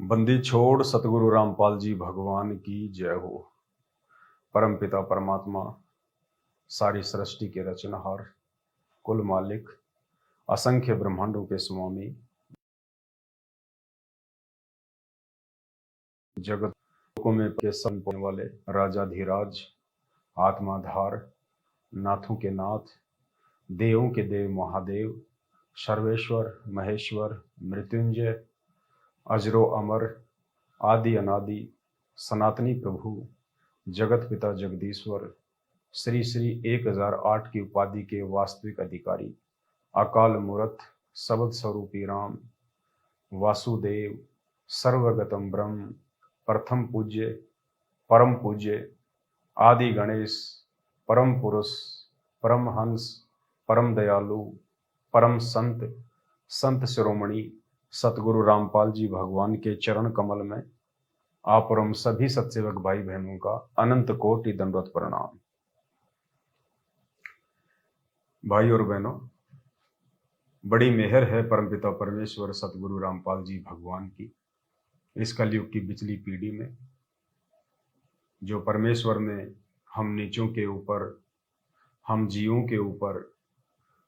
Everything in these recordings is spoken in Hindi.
बंदी छोड़ सतगुरु रामपाल जी भगवान की जय हो। परम पिता परमात्मा, सारी सृष्टि के रचनहार, कुल मालिक, असंख्य ब्रह्मांडों के स्वामी, जगत लोकों में के संपने वाले राजाधिराज, आत्माधार, नाथों के नाथ, देवों के देव महादेव, सर्वेश्वर महेश्वर, मृत्युंजय, अजरो अमर, आदि अनादि, सनातनी प्रभु, जगत पिता जगदीश्वर, श्री श्री 1008 की उपाधि के वास्तविक अधिकारी, अकाल मूर्त, सबद स्वरूपी राम, वासुदेव, सर्वगतम ब्रह्म, प्रथम पूज्य, परम पूज्य, आदि गणेश, परम पुरुष, परम हंस, परम दयालु, परम संत, संत शिरोमणि सतगुरु रामपाल जी भगवान के चरण कमल में आप और हम सभी सत्सेवक भाई बहनों का अनंत कोटि दंडवत प्रणाम। भाई और बहनों, बड़ी मेहर है परमपिता परमेश्वर सतगुरु रामपाल जी भगवान की इस कलयुग की बिचली पीढ़ी में, जो परमेश्वर ने हम नीचों के ऊपर, हम जीवों के ऊपर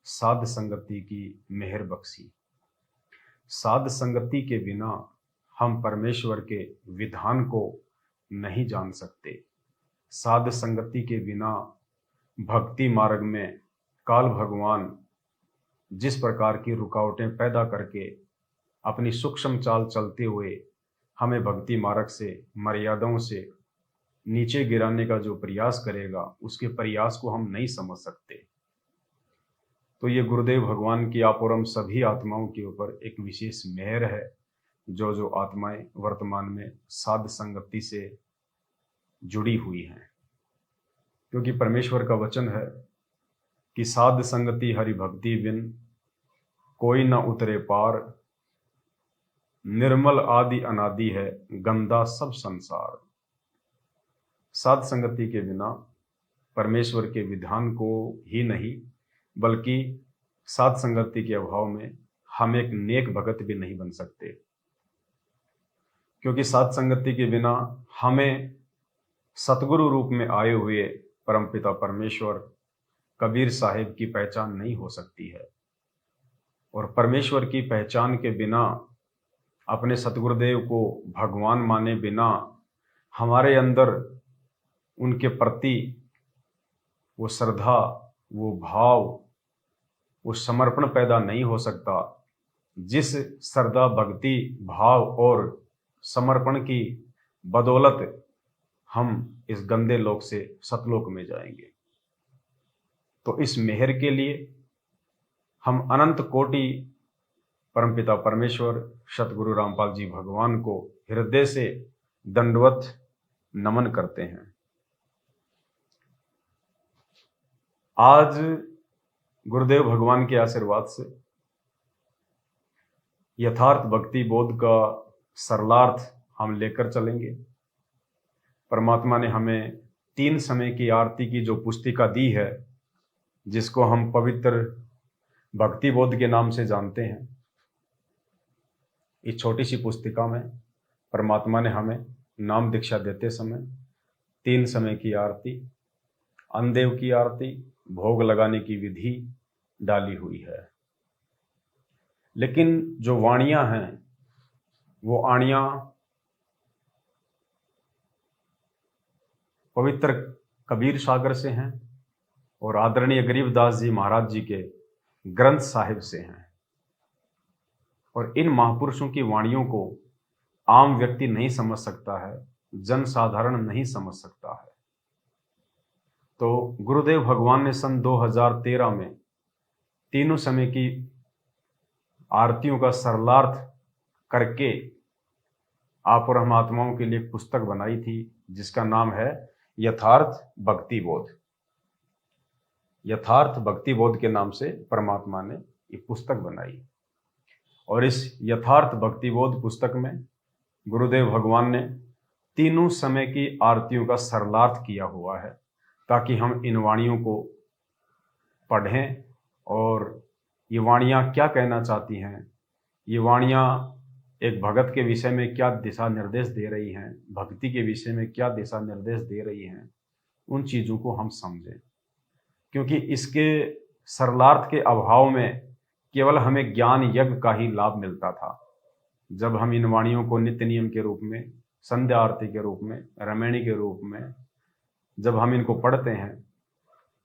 साध संगति की मेहर बख्शी। साध संगति के बिना हम परमेश्वर के विधान को नहीं जान सकते। साध संगति के बिना भक्ति मार्ग में काल भगवान जिस प्रकार की रुकावटें पैदा करके अपनी सूक्ष्म चाल चलते हुए हमें भक्ति मार्ग से, मर्यादाओं से नीचे गिराने का जो प्रयास करेगा, उसके प्रयास को हम नहीं समझ सकते। तो ये गुरुदेव भगवान की आप और हम सभी आत्माओं के ऊपर एक विशेष मेहर है, जो आत्माएं वर्तमान में साध संगति से जुड़ी हुई हैं। क्योंकि परमेश्वर का वचन है कि साध संगति हरि भक्ति बिन कोई न उतरे पार, निर्मल आदि अनादि है गंदा सब संसार। साध संगति के बिना परमेश्वर के विधान को ही नहीं, बल्कि साध संगति के अभाव में हम एक नेक भगत भी नहीं बन सकते। क्योंकि साध संगति के बिना हमें सतगुरु रूप में आए हुए परमपिता परमेश्वर कबीर साहिब की पहचान नहीं हो सकती है। और परमेश्वर की पहचान के बिना, अपने सतगुरुदेव को भगवान माने बिना, हमारे अंदर उनके प्रति वो श्रद्धा, वो भाव, वो समर्पण पैदा नहीं हो सकता, जिस श्रद्धा, भक्ति, भाव और समर्पण की बदौलत हम इस गंदे लोक से सतलोक में जाएंगे। तो इस मेहर के लिए हम अनंत कोटि परमपिता परमेश्वर सतगुरु रामपाल जी भगवान को हृदय से दंडवत नमन करते हैं। आज गुरुदेव भगवान के आशीर्वाद से यथार्थ भक्ति बोध का सरलार्थ हम लेकर चलेंगे। परमात्मा ने हमें 3 समय की आरती की जो पुस्तिका दी है, जिसको हम पवित्र भक्ति बोध के नाम से जानते हैं, इस छोटी सी पुस्तिका में परमात्मा ने हमें नाम दीक्षा देते समय 3 समय की आरती, अन्नदेव की आरती, भोग लगाने की विधि डाली हुई है। लेकिन जो वाणियां हैं, वो आणियां पवित्र कबीर सागर से हैं और आदरणीय गरीबदास जी महाराज जी के ग्रंथ साहिब से हैं। और इन महापुरुषों की वाणियों को आम व्यक्ति नहीं समझ सकता है, जन साधारण नहीं समझ सकता है। तो गुरुदेव भगवान ने सन 2013 में 3 समय की आरतियों का सरलार्थ करके आप और हम आत्माओं के लिए एक पुस्तक बनाई थी, जिसका नाम है यथार्थ भक्ति बोध। यथार्थ भक्ति बोध के नाम से परमात्मा ने ये पुस्तक बनाई। और इस यथार्थ भक्ति बोध पुस्तक में गुरुदेव भगवान ने 3 समय की आरतियों का सरलार्थ किया हुआ है, ताकि हम इन वाणियों को पढ़ें और ये वाणियाँ क्या कहना चाहती हैं, ये वाणियाँ एक भगत के विषय में क्या दिशा निर्देश दे रही हैं, भक्ति के विषय में क्या दिशा निर्देश दे रही हैं, उन चीज़ों को हम समझें। क्योंकि इसके सरलार्थ के अभाव में केवल हमें ज्ञान यज्ञ का ही लाभ मिलता था। जब हम इन वाणियों को नित्य नियम के रूप में, संध्या आरती के रूप में, रमैणी के रूप में जब हम इनको पढ़ते हैं,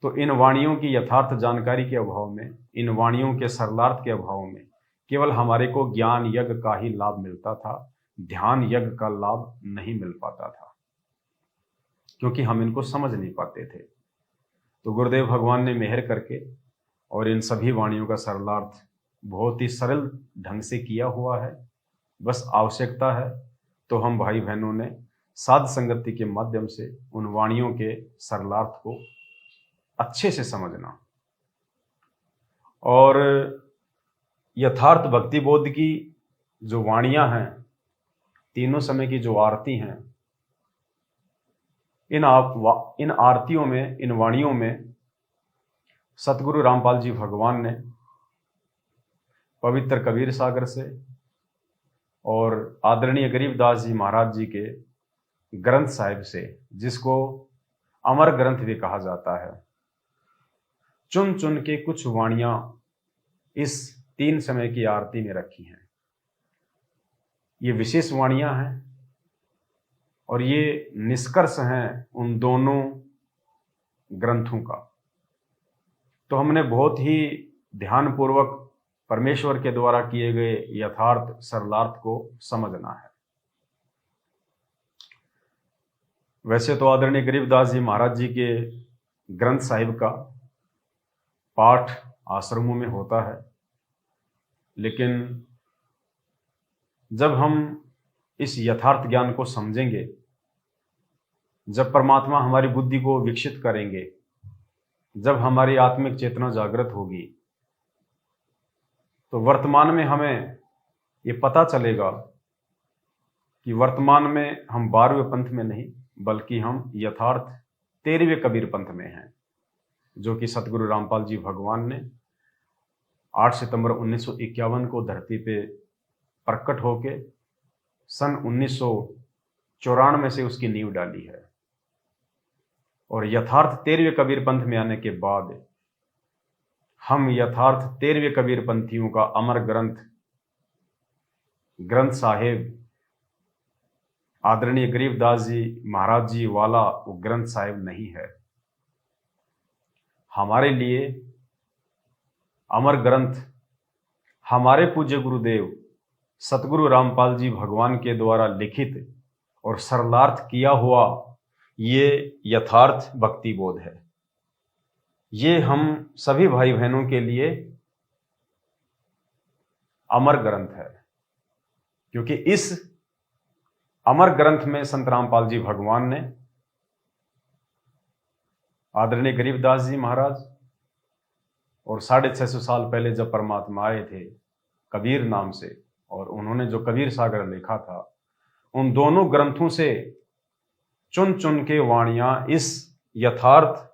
तो इन वाणियों की यथार्थ जानकारी के अभाव में, इन वाणियों के सरलार्थ के अभाव में केवल हमारे को ज्ञान यज्ञ का ही लाभ मिलता था, ध्यान यज्ञ का लाभ नहीं मिल पाता था, क्योंकि हम इनको समझ नहीं पाते थे। तो गुरुदेव भगवान ने मेहर करके और इन सभी वाणियों का सरलार्थ बहुत ही सरल ढंग से किया हुआ है। बस आवश्यकता है तो हम भाई बहनों ने साध संगति के माध्यम से उन वाणियों के सरलार्थ को अच्छे से समझना और यथार्थ भक्ति बोध की जो वाणियां हैं, तीनों समय की जो आरती हैं, इन आरतियों में, इन वाणियों में सतगुरु रामपाल जी भगवान ने पवित्र कबीर सागर से और आदरणीय गरीबदास जी महाराज जी के ग्रंथ साहिब से, जिसको अमर ग्रंथ भी कहा जाता है, चुन चुन के कुछ वाणियां इस 3 समय की आरती में रखी हैं। ये विशेष वाणियां हैं और ये निष्कर्ष हैं उन दोनों ग्रंथों का। तो हमने बहुत ही ध्यानपूर्वक परमेश्वर के द्वारा किए गए यथार्थ सरलार्थ को समझना है। वैसे तो आदरणीय गरीबदास जी महाराज जी के ग्रंथ साहिब का पाठ आश्रमों में होता है, लेकिन जब हम इस यथार्थ ज्ञान को समझेंगे, जब परमात्मा हमारी बुद्धि को विकसित करेंगे, जब हमारी आत्मिक चेतना जागृत होगी, तो वर्तमान में हमें ये पता चलेगा कि वर्तमान में हम 12वें पंथ में नहीं, बल्कि हम यथार्थ 13वें कबीर पंथ में हैं, जो कि सतगुरु रामपाल जी भगवान ने 8 सितंबर 1951 को धरती पे प्रकट होके सन 1994 से उसकी नींव डाली है। और यथार्थ 13वें कबीर पंथ में आने के बाद हम यथार्थ 13वें कबीर पंथियों का अमर ग्रंथ साहिब आदरणीय गरीबदास जी महाराज जी वाला वो ग्रंथ साहिब नहीं है। हमारे लिए अमर ग्रंथ हमारे पूज्य गुरुदेव सतगुरु रामपाल जी भगवान के द्वारा लिखित और सरलार्थ किया हुआ ये यथार्थ भक्ति बोध है। ये हम सभी भाई बहनों के लिए अमर ग्रंथ है, क्योंकि इस अमर ग्रंथ में संत रामपाल जी भगवान ने आदरणीय गरीबदास जी महाराज और 650 साल पहले जब परमात्मा आए थे कबीर नाम से, और उन्होंने जो कबीर सागर लिखा था, उन दोनों ग्रंथों से चुन चुन के वाणियां इस यथार्थ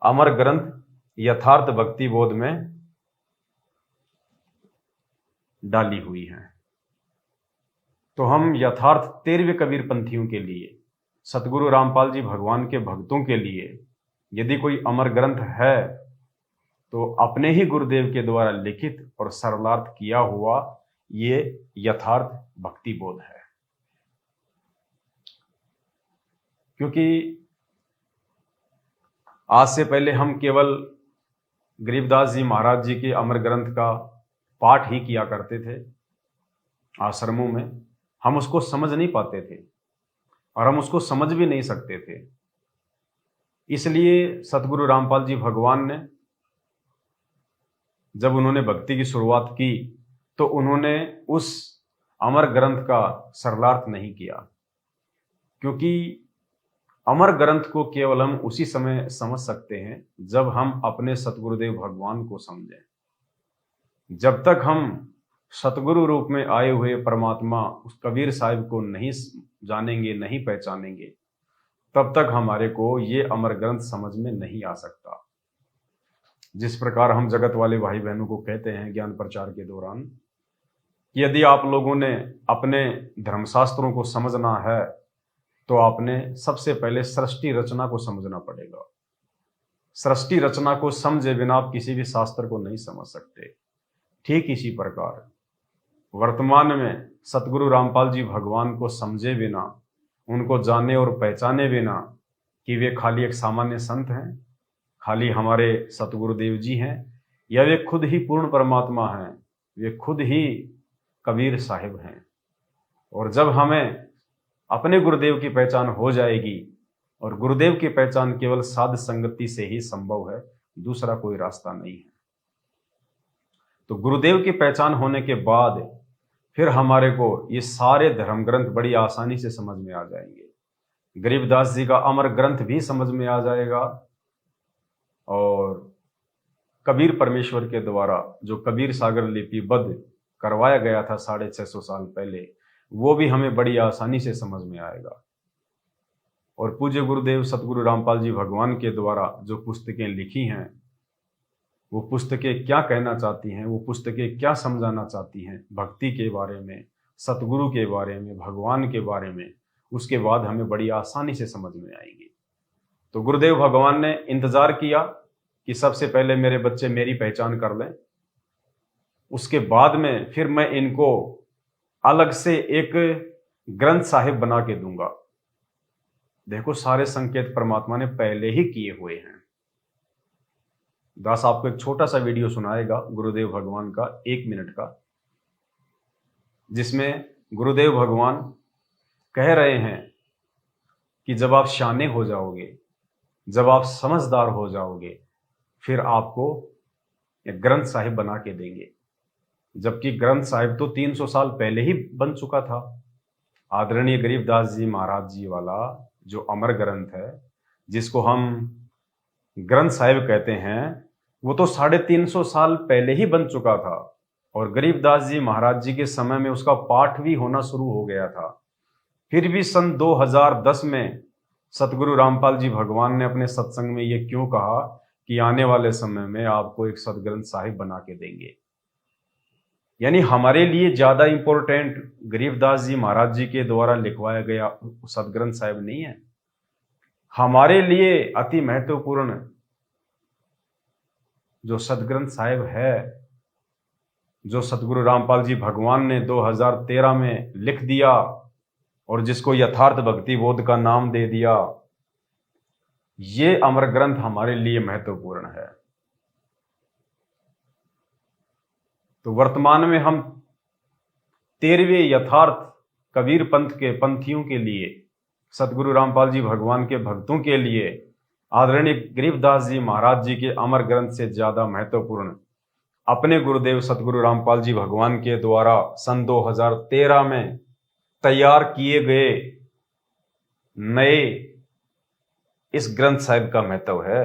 अमर ग्रंथ यथार्थ भक्ति बोध में डाली हुई हैं। तो हम यथार्थ 13वें कबीर पंथियों के लिए, सतगुरु रामपाल जी भगवान के भक्तों के लिए यदि कोई अमर ग्रंथ है तो अपने ही गुरुदेव के द्वारा लिखित और सरलार्थ किया हुआ ये यथार्थ भक्ति बोध है। क्योंकि आज से पहले हम केवल गरीबदास जी महाराज जी के अमर ग्रंथ का पाठ ही किया करते थे आश्रमों में। हम उसको समझ नहीं पाते थे और हम उसको समझ भी नहीं सकते थे। इसलिए सतगुरु रामपाल जी भगवान ने जब उन्होंने भक्ति की शुरुआत की तो उन्होंने उस अमर ग्रंथ का सरलार्थ नहीं किया, क्योंकि अमर ग्रंथ को केवल हम उसी समय समझ सकते हैं जब हम अपने सतगुरुदेव भगवान को समझें। जब तक हम सतगुरु रूप में आए हुए परमात्मा उस कबीर साहिब को नहीं जानेंगे, नहीं पहचानेंगे, तब तक हमारे को ये अमर ग्रंथ समझ में नहीं आ सकता। जिस प्रकार हम जगत वाले भाई बहनों को कहते हैं ज्ञान प्रचार के दौरान कि यदि आप लोगों ने अपने धर्मशास्त्रों को समझना है तो आपने सबसे पहले सृष्टि रचना को समझना पड़ेगा। सृष्टि रचना को समझे बिना आप किसी भी शास्त्र को नहीं समझ सकते। ठीक इसी प्रकार वर्तमान में सतगुरु रामपाल जी भगवान को समझे बिना, उनको जाने और पहचाने बिना कि वे खाली एक सामान्य संत हैं, खाली हमारे सतगुरुदेव जी हैं, या वे खुद ही पूर्ण परमात्मा हैं, वे खुद ही कबीर साहिब हैं। और जब हमें अपने गुरुदेव की पहचान हो जाएगी, और गुरुदेव की पहचान केवल साध संगति से ही संभव है, दूसरा कोई रास्ता नहीं है। तो गुरुदेव की पहचान होने के बाद फिर हमारे को ये सारे धर्म ग्रंथ बड़ी आसानी से समझ में आ जाएंगे। गरीबदास जी का अमर ग्रंथ भी समझ में आ जाएगा, और कबीर परमेश्वर के द्वारा जो कबीर सागर लिपिबद्ध करवाया गया था 650 साल पहले, वो भी हमें बड़ी आसानी से समझ में आएगा। और पूज्य गुरुदेव सतगुरु रामपाल जी भगवान के द्वारा जो पुस्तकें लिखी हैं, वो पुस्तकें क्या कहना चाहती हैं, वो पुस्तकें क्या समझाना चाहती हैं भक्ति के बारे में, सतगुरु के बारे में, भगवान के बारे में, उसके बाद हमें बड़ी आसानी से समझ में आएगी। तो गुरुदेव भगवान ने इंतजार किया कि सबसे पहले मेरे बच्चे मेरी पहचान कर लें, उसके बाद में फिर मैं इनको अलग से एक ग्रंथ साहिब बना के दूंगा। देखो, सारे संकेत परमात्मा ने पहले ही किए हुए हैं। दास आपको एक छोटा सा वीडियो सुनाएगा गुरुदेव भगवान का, 1 मिनट का, जिसमें गुरुदेव भगवान कह रहे हैं कि जब आप शाने हो जाओगे, जब आप समझदार हो जाओगे, फिर आपको एक ग्रंथ साहिब बना के देंगे। जबकि ग्रंथ साहिब तो 300 साल पहले ही बन चुका था। आदरणीय गरीबदास जी महाराज जी वाला जो अमर ग्रंथ है, जिसको हम ग्रंथ साहिब कहते हैं, वो तो 350 साल पहले ही बन चुका था। और गरीबदास जी महाराज जी के समय में उसका पाठ भी होना शुरू हो गया था। फिर भी सन 2010 में सतगुरु रामपाल जी भगवान ने अपने सत्संग में ये क्यों कहा कि आने वाले समय में आपको एक सदग्रंथ साहिब बना के देंगे। यानी हमारे लिए ज्यादा इंपॉर्टेंट गरीबदास जी महाराज जी के द्वारा लिखवाया गया सदग्रंथ साहिब नहीं है। हमारे लिए अति महत्वपूर्ण जो सदग्रंथ साहिब है, जो सतगुरु रामपाल जी भगवान ने 2013 में लिख दिया और जिसको यथार्थ भक्ति बोध का नाम दे दिया, ये अमर ग्रंथ हमारे लिए महत्वपूर्ण है। तो वर्तमान में हम 13वें यथार्थ कबीर पंथ के पंथियों के लिए, सतगुरु रामपाल जी भगवान के भक्तों के लिए आदरणीय गरीबदास जी महाराज जी के अमर ग्रंथ से ज्यादा महत्वपूर्ण अपने गुरुदेव सतगुरु रामपाल जी भगवान के द्वारा सन 2013 में तैयार किए गए नए इस ग्रंथ साहिब का महत्व है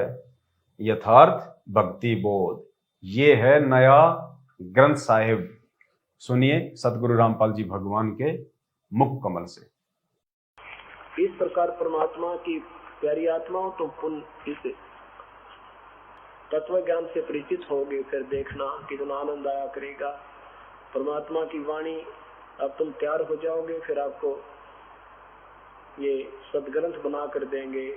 यथार्थ भक्ति बोध। ये है नया ग्रंथ साहिब। सुनिए सतगुरु रामपाल जी भगवान के मुख कमल से। इस प्रकार परमात्मा की प्यारी आत्माओं तुम पुनः इस तत्व ज्ञान से परिचित होगे, फिर देखना कितना आनंद आया करेगा। परमात्मा की वाणी अब तुम तैयार हो जाओगे, फिर आपको ये सदग्रंथ बना कर देंगे,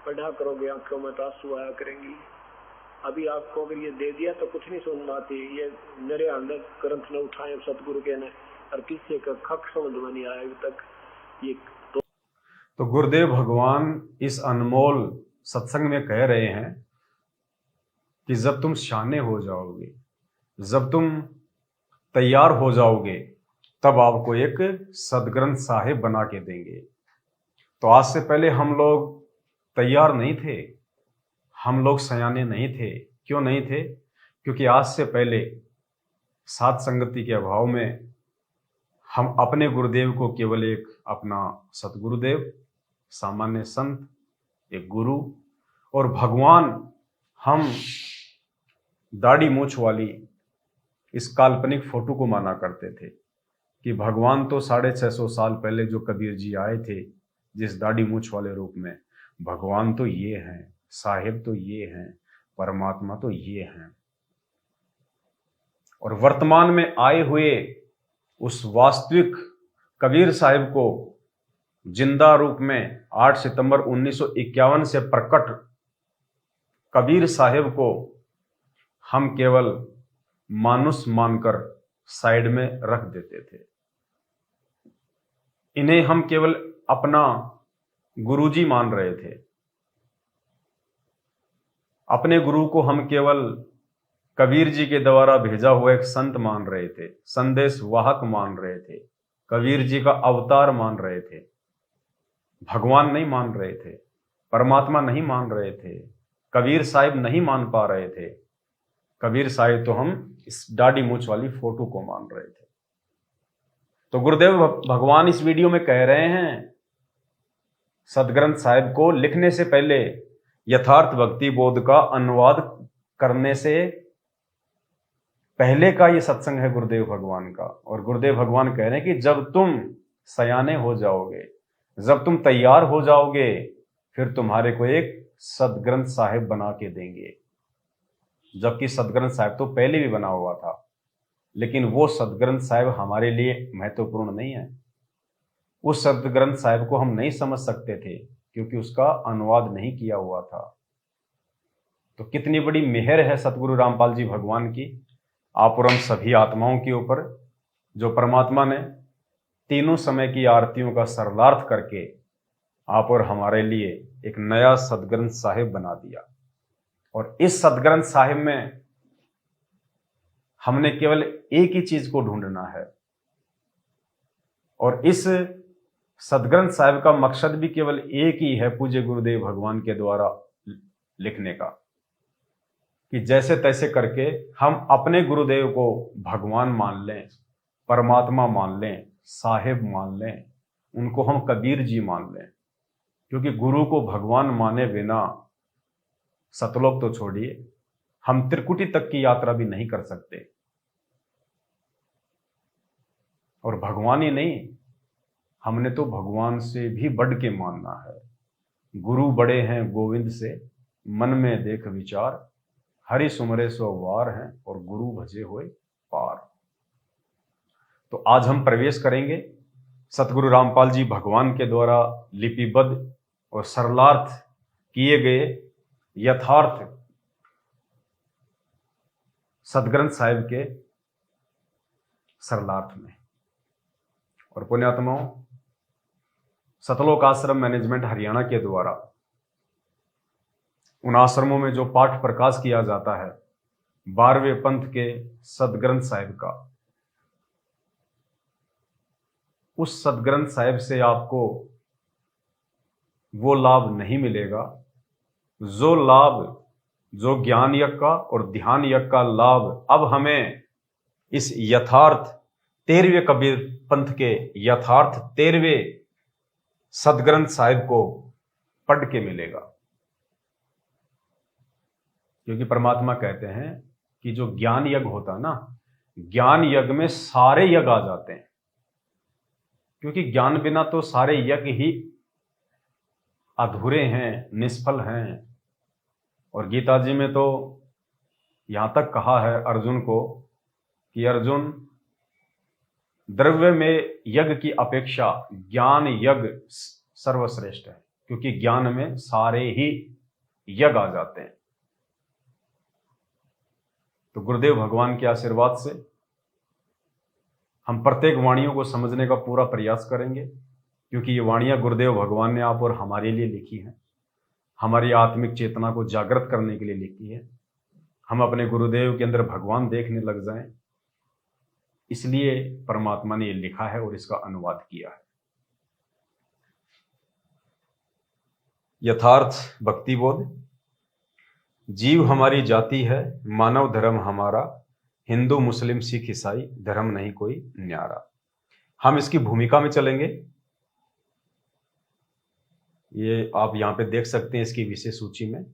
पढ़ा करोगे, आंखों में आंसू आया करेंगी। अभी आपको अगर ये दे दिया तो कुछ नहीं समझ आती, ये मेरे अंदर ग्रंथ ने उठाए सतगुरु के ने, और किसी का खक समझ में नहीं आया अभी तक। ये तो गुरुदेव भगवान इस अनमोल सत्संग में कह रहे हैं कि जब तुम शाने हो जाओगे, जब तुम तैयार हो जाओगे, तब आपको एक सदग्रंथ साहिब बना के देंगे। तो आज से पहले हम लोग तैयार नहीं थे, हम लोग सयाने नहीं थे। क्यों नहीं थे? क्योंकि आज से पहले साथ संगति के अभाव में हम अपने गुरुदेव को केवल एक अपना सतगुरुदेव, सामान्य संत, एक गुरु और भगवान, हम दाढ़ी मूछ वाली इस काल्पनिक फोटो को माना करते थे कि भगवान तो 650 साल पहले जो कबीर जी आए थे जिस दाढ़ी मूछ वाले रूप में, भगवान तो ये हैं, साहिब तो ये हैं, परमात्मा तो ये हैं। और वर्तमान में आए हुए उस वास्तविक कबीर साहिब को जिंदा रूप में 8 सितंबर 1951 से प्रकट कबीर साहिब को हम केवल मानुस मानकर साइड में रख देते थे। इन्हें हम केवल अपना गुरुजी मान रहे थे। अपने गुरु को हम केवल कबीर जी के द्वारा भेजा हुआ एक संत मान रहे थे, संदेश वाहक मान रहे थे, कबीर जी का अवतार मान रहे थे। भगवान नहीं मान रहे थे, परमात्मा नहीं मान रहे थे, कबीर साहिब नहीं मान पा रहे थे। कबीर साहिब तो हम इस दाढ़ी मूंछ वाली फोटो को मान रहे थे। तो गुरुदेव भगवान इस वीडियो में कह रहे हैं, सदग्रंथ साहिब को लिखने से पहले यथार्थ भक्ति बोध का अनुवाद करने से पहले का ये सत्संग है गुरुदेव भगवान का। और गुरुदेव भगवान कह रहे हैं कि जब तुम सयाने हो जाओगे, जब तुम तैयार हो जाओगे, फिर तुम्हारे को एक सदग्रंथ साहिब बना के देंगे। जबकि सदग्रंथ साहिब तो पहले भी बना हुआ था, लेकिन वो सदग्रंथ साहिब हमारे लिए महत्वपूर्ण नहीं है। उस सदग्रंथ साहिब को हम नहीं समझ सकते थे क्योंकि उसका अनुवाद नहीं किया हुआ था। तो कितनी बड़ी मेहर है सतगुरु रामपाल जी भगवान की आप और हम सभी आत्माओं के ऊपर, जो परमात्मा ने तीनों समय की आरतियों का सरलार्थ करके आप और हमारे लिए एक नया सदग्रंथ साहिब बना दिया। और इस सदग्रंथ साहिब में हमने केवल एक ही चीज को ढूंढना है, और इस सदग्रंथ साहिब का मकसद भी केवल एक ही है, पूज्य गुरुदेव भगवान के द्वारा लिखने का, कि जैसे तैसे करके हम अपने गुरुदेव को भगवान मान लें, परमात्मा मान लें, साहिब मान लें, उनको हम कबीर जी मान लें। क्योंकि गुरु को भगवान माने बिना सतलोक तो छोड़िए, हम त्रिकुटी तक की यात्रा भी नहीं कर सकते। और भगवान ही नहीं, हमने तो भगवान से भी बढ़ के मानना है। गुरु बड़े हैं गोविंद से, मन में देख विचार, हरि सुमरे सो वार हैं, और गुरु भजे हुए पार। तो आज हम प्रवेश करेंगे सतगुरु रामपाल जी भगवान के द्वारा लिपिबद्ध और सरलार्थ किए गए यथार्थ सदग्रंथ साहिब के सरलार्थ में। और पुण्यात्माओं, सतलोक आश्रम मैनेजमेंट हरियाणा के द्वारा उन आश्रमों में जो पाठ प्रकाश किया जाता है 12वें पंथ के सदग्रंथ साहिब का, उस सदग्रंथ साहिब से आपको वो लाभ नहीं मिलेगा जो लाभ, जो ज्ञान यज्ञ का और ध्यान यज्ञ का लाभ अब हमें इस यथार्थ 13वें कबीर पंथ के यथार्थ 13वें सदग्रंथ साहिब को पढ़ के मिलेगा। क्योंकि परमात्मा कहते हैं कि जो ज्ञान यज्ञ होता ना, ज्ञान यज्ञ में सारे यज्ञ आ जाते हैं। क्योंकि ज्ञान बिना तो सारे यज्ञ ही अधूरे हैं, निष्फल हैं। और गीता जी में तो यहां तक कहा है अर्जुन को कि अर्जुन, द्रव्य में यज्ञ की अपेक्षा ज्ञान यज्ञ सर्वश्रेष्ठ है, क्योंकि ज्ञान में सारे ही यज्ञ आ जाते हैं। तो गुरुदेव भगवान के आशीर्वाद से हम प्रत्येक वाणियों को समझने का पूरा प्रयास करेंगे, क्योंकि ये वाणियां गुरुदेव भगवान ने आप और हमारे लिए लिखी हैं, हमारी आत्मिक चेतना को जागृत करने के लिए लिखी है। हम अपने गुरुदेव के अंदर भगवान देखने लग जाएं, इसलिए परमात्मा ने ये लिखा है और इसका अनुवाद किया है। यथार्थ भक्ति बोध। जीव हमारी जाति है, मानव धर्म हमारा, हिंदू मुस्लिम सिख ईसाई धर्म नहीं कोई न्यारा। हम इसकी भूमिका में चलेंगे। ये आप यहां पे देख सकते हैं इसकी विषय सूची में।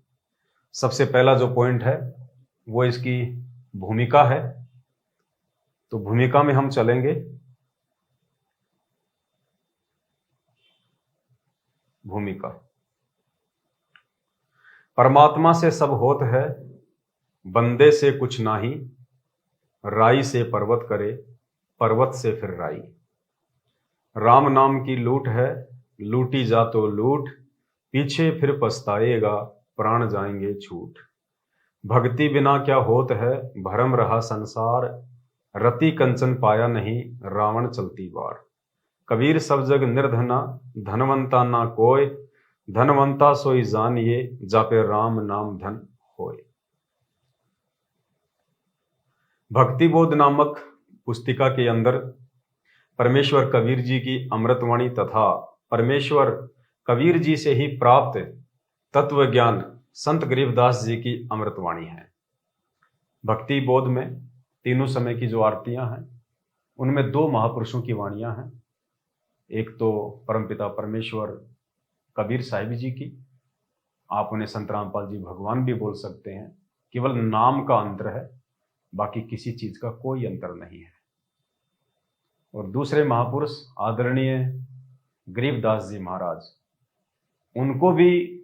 सबसे पहला जो पॉइंट है वो इसकी भूमिका है। तो भूमिका में हम चलेंगे। भूमिका। परमात्मा से सब होत है, बंदे से कुछ नाही, राई से पर्वत करे पर्वत से फिर राई। राम नाम की लूट है, लूटी जा तो लूट, पीछे फिर पछताएगा, प्राण जाएंगे छूट। भक्ति बिना क्या होत है, भरम रहा संसार, रति कंचन पाया नहीं, रावण चलती बार। कबीर सब जग निर्धना, धनवंता ना कोय, धनवंता सोई जानिए, जापे राम नाम धन होय। भक्ति बोध नामक पुस्तिका के अंदर परमेश्वर कबीर जी की अमृतवाणी तथा परमेश्वर कबीर जी से ही प्राप्त तत्व ज्ञान संत गरीबदास जी की अमृतवाणी है। भक्ति बोध में तीनों समय की जो आरतियां हैं उनमें दो महापुरुषों की वाणियां हैं। एक तो परमपिता परमेश्वर कबीर साहिब जी की, आप उन्हें संत रामपाल जी भगवान भी बोल सकते हैं, केवल नाम का अंतर है, बाकी किसी चीज का कोई अंतर नहीं है। और दूसरे महापुरुष आदरणीय गरीबदास जी महाराज, उनको भी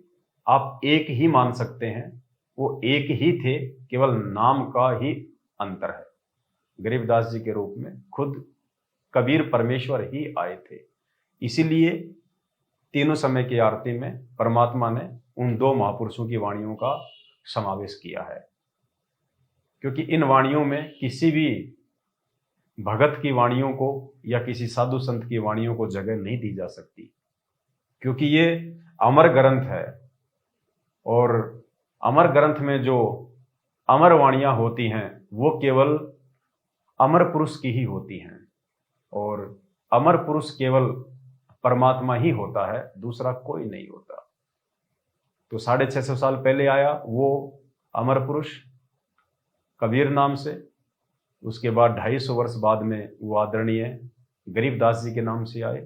आप एक ही मान सकते हैं, वो एक ही थे, केवल नाम का ही अंतर है। गरीबदास जी के रूप में खुद कबीर परमेश्वर ही आए थे, इसीलिए तीनों समय की आरती में परमात्मा ने उन दो महापुरुषों की वाणियों का समावेश किया है, क्योंकि इन वाणियों में किसी भी भगत की वाणियों को या किसी साधु संत की वाणियों को जगह नहीं दी जा सकती, क्योंकि ये अमर ग्रंथ है और अमर ग्रंथ में जो अमर वाणियां होती हैं वो केवल अमर पुरुष की ही होती हैं, और अमर पुरुष केवल परमात्मा ही होता है, दूसरा कोई नहीं होता। तो 650 साल पहले आया वो अमर पुरुष कबीर नाम से, उसके बाद 250 वर्ष बाद में वो आदरणीय गरीबदास जी के नाम से आए,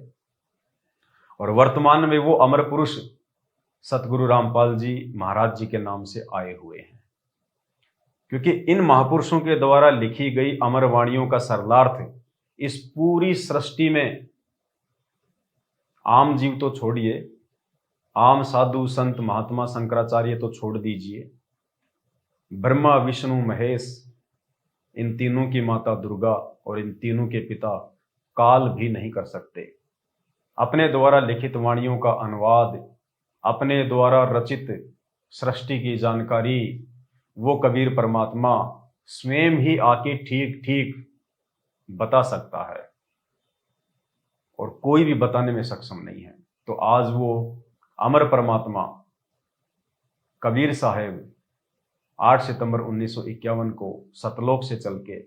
और वर्तमान में वो अमर पुरुष सतगुरु रामपाल जी महाराज जी के नाम से आए हुए हैं। क्योंकि इन महापुरुषों के द्वारा लिखी गई अमर वाणियों का सरलार्थ इस पूरी सृष्टि में आम जीव तो छोड़िए, आम साधु संत महात्मा शंकराचार्य तो छोड़ दीजिए, ब्रह्मा विष्णु महेश, इन तीनों की माता दुर्गा और इन तीनों के पिता काल भी नहीं कर सकते। अपने द्वारा लिखित वाणियों का अनुवाद, अपने द्वारा रचित सृष्टि की जानकारी वो कबीर परमात्मा स्वयं ही आके ठीक ठीक बता सकता है, और कोई भी बताने में सक्षम नहीं है। तो आज वो अमर परमात्मा कबीर साहब 8 सितंबर 1951 को सतलोक से चल के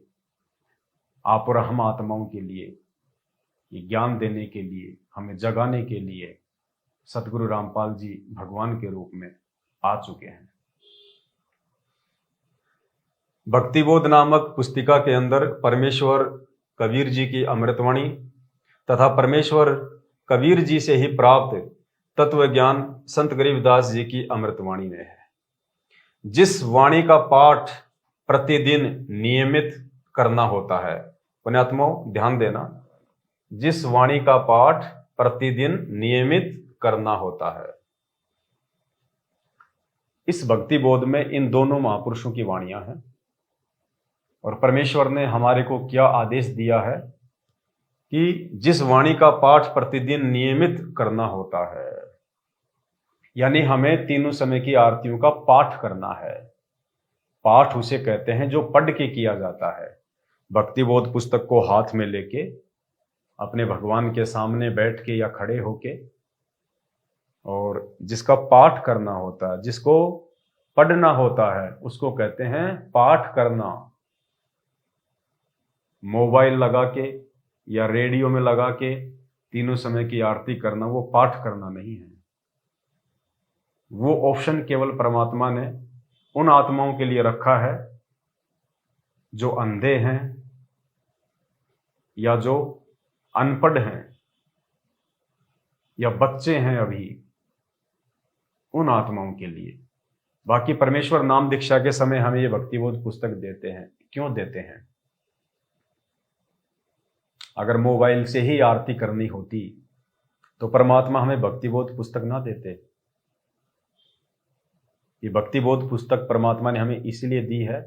आप और हम आत्माओं के लिए ये ज्ञान देने के लिए, हमें जगाने के लिए सतगुरु रामपाल जी भगवान के रूप में आ चुके हैं। भक्तिबोध नामक पुस्तिका के अंदर परमेश्वर कबीर जी की अमृतवाणी तथा परमेश्वर कबीर जी से ही प्राप्त तत्व ज्ञान संत गरीबदास जी की अमृतवाणी में है। जिस वाणी का पाठ प्रतिदिन नियमित करना होता है, पुण्यात्माओं ध्यान देना, जिस वाणी का पाठ प्रतिदिन नियमित करना होता है, इस भक्ति बोध में इन दोनों महापुरुषों की वाणियां हैं। और परमेश्वर ने हमारे को क्या आदेश दिया है कि जिस वाणी का पाठ प्रतिदिन नियमित करना होता है, यानी हमें तीनों समय की आरतियों का पाठ करना है। पाठ उसे कहते हैं जो पढ़ के किया जाता है। भक्ति बोध पुस्तक को हाथ में लेके अपने भगवान के सामने बैठ के या खड़े होके, और जिसका पाठ करना होता है, जिसको पढ़ना होता है, उसको कहते हैं पाठ करना। मोबाइल लगा के या रेडियो में लगा के तीनों समय की आरती करना वो पाठ करना नहीं है। वो ऑप्शन केवल परमात्मा ने उन आत्माओं के लिए रखा है जो अंधे हैं या जो अनपढ़ हैं या बच्चे हैं अभी, उन आत्माओं के लिए। बाकी परमेश्वर नाम दीक्षा के समय हमें ये भक्तिबोध पुस्तक देते हैं। क्यों देते हैं? अगर मोबाइल से ही आरती करनी होती तो परमात्मा हमें भक्तिबोध पुस्तक ना देते। ये भक्तिबोध पुस्तक परमात्मा ने हमें इसलिए दी है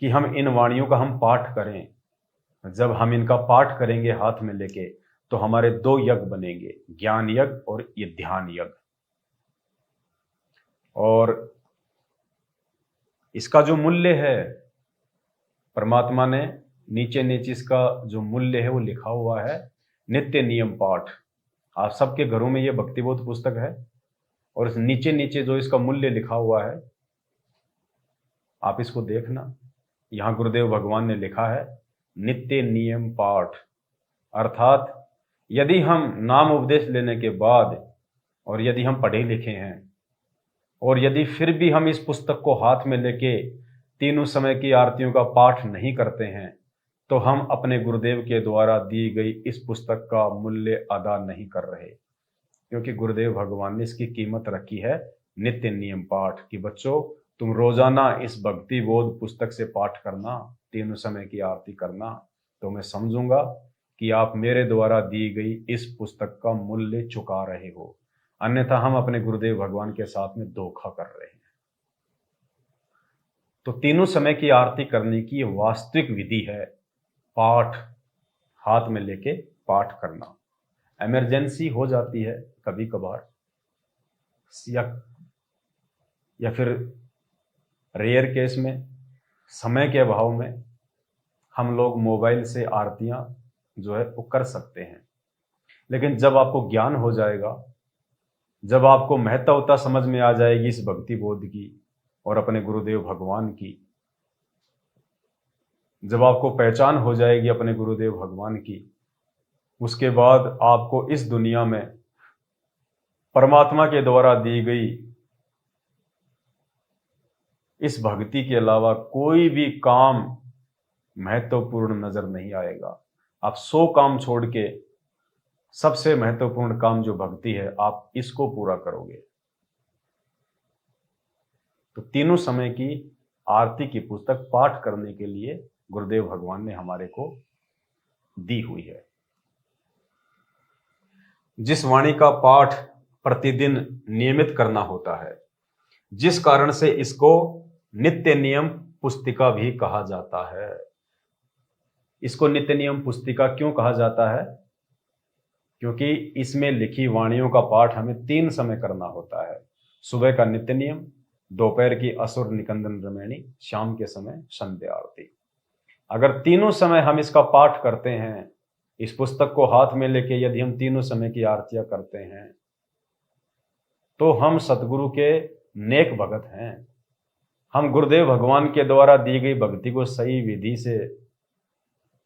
कि हम इन वाणियों का हम पाठ करें, जब हम इनका पाठ करेंगे हाथ में लेके तो हमारे दो यज्ञ बनेंगे, ज्ञान यज्ञ और ये ध्यान यज्ञ। और इसका जो मूल्य है परमात्मा ने नीचे नीचे इसका जो मूल्य है वो लिखा हुआ है, नित्य नियम पाठ। आप सबके घरों में ये भक्तिबोध पुस्तक है और इस नीचे नीचे जो इसका मूल्य लिखा हुआ है आप इसको देखना। यहां गुरुदेव भगवान ने लिखा है नित्य नियम पाठ, अर्थात यदि हम नाम उपदेश लेने के बाद और यदि हम पढ़े लिखे हैं और यदि फिर भी हम इस पुस्तक को हाथ में लेके तीनों समय की आरतियों का पाठ नहीं करते हैं तो हम अपने गुरुदेव के द्वारा दी गई इस पुस्तक का मूल्य अदा नहीं कर रहे, क्योंकि गुरुदेव भगवान ने इसकी कीमत रखी है नित्य नियम पाठ कि बच्चों तुम रोजाना इस भक्ति बोध पुस्तक से पाठ करना, तीनों समय की आरती करना, तो मैं समझूंगा कि आप मेरे द्वारा दी गई इस पुस्तक का मूल्य चुका रहे हो, अन्यथा हम अपने गुरुदेव भगवान के साथ में धोखा कर रहे हैं। तो तीनों समय की आरती करने की वास्तविक विधि है पाठ, हाथ में लेके पाठ करना। इमरजेंसी हो जाती है कभी कभार या फिर रेयर केस में, समय के अभाव में हम लोग मोबाइल से आरतियां जो है वो कर सकते हैं। लेकिन जब आपको ज्ञान हो जाएगा, जब आपको महत्वता समझ में आ जाएगी इस भक्ति बोध की और अपने गुरुदेव भगवान की, जब आपको पहचान हो जाएगी अपने गुरुदेव भगवान की, उसके बाद आपको इस दुनिया में परमात्मा के द्वारा दी गई इस भक्ति के अलावा कोई भी काम महत्वपूर्ण नजर नहीं आएगा। आप 100 काम छोड़ के सबसे महत्वपूर्ण काम जो भक्ति है आप इसको पूरा करोगे। तो तीनों समय की आरती की पुस्तक पाठ करने के लिए गुरुदेव भगवान ने हमारे को दी हुई है, जिस वाणी का पाठ प्रतिदिन नियमित करना होता है, जिस कारण से इसको नित्य नियम पुस्तिका भी कहा जाता है। इसको नित्य नियम पुस्तिका क्यों कहा जाता है? क्योंकि इसमें लिखी वाणियों का पाठ हमें 3 समय करना होता है। सुबह का नित्य नियम, दोपहर की असुर निकंदन रमैणी, शाम के समय संध्या आरती। अगर तीनों समय हम इसका पाठ करते हैं, इस पुस्तक को हाथ में लेके यदि हम तीनों समय की आरतियां करते हैं तो हम सतगुरु के नेक भगत हैं। हम गुरुदेव भगवान के द्वारा दी गई भक्ति को सही विधि से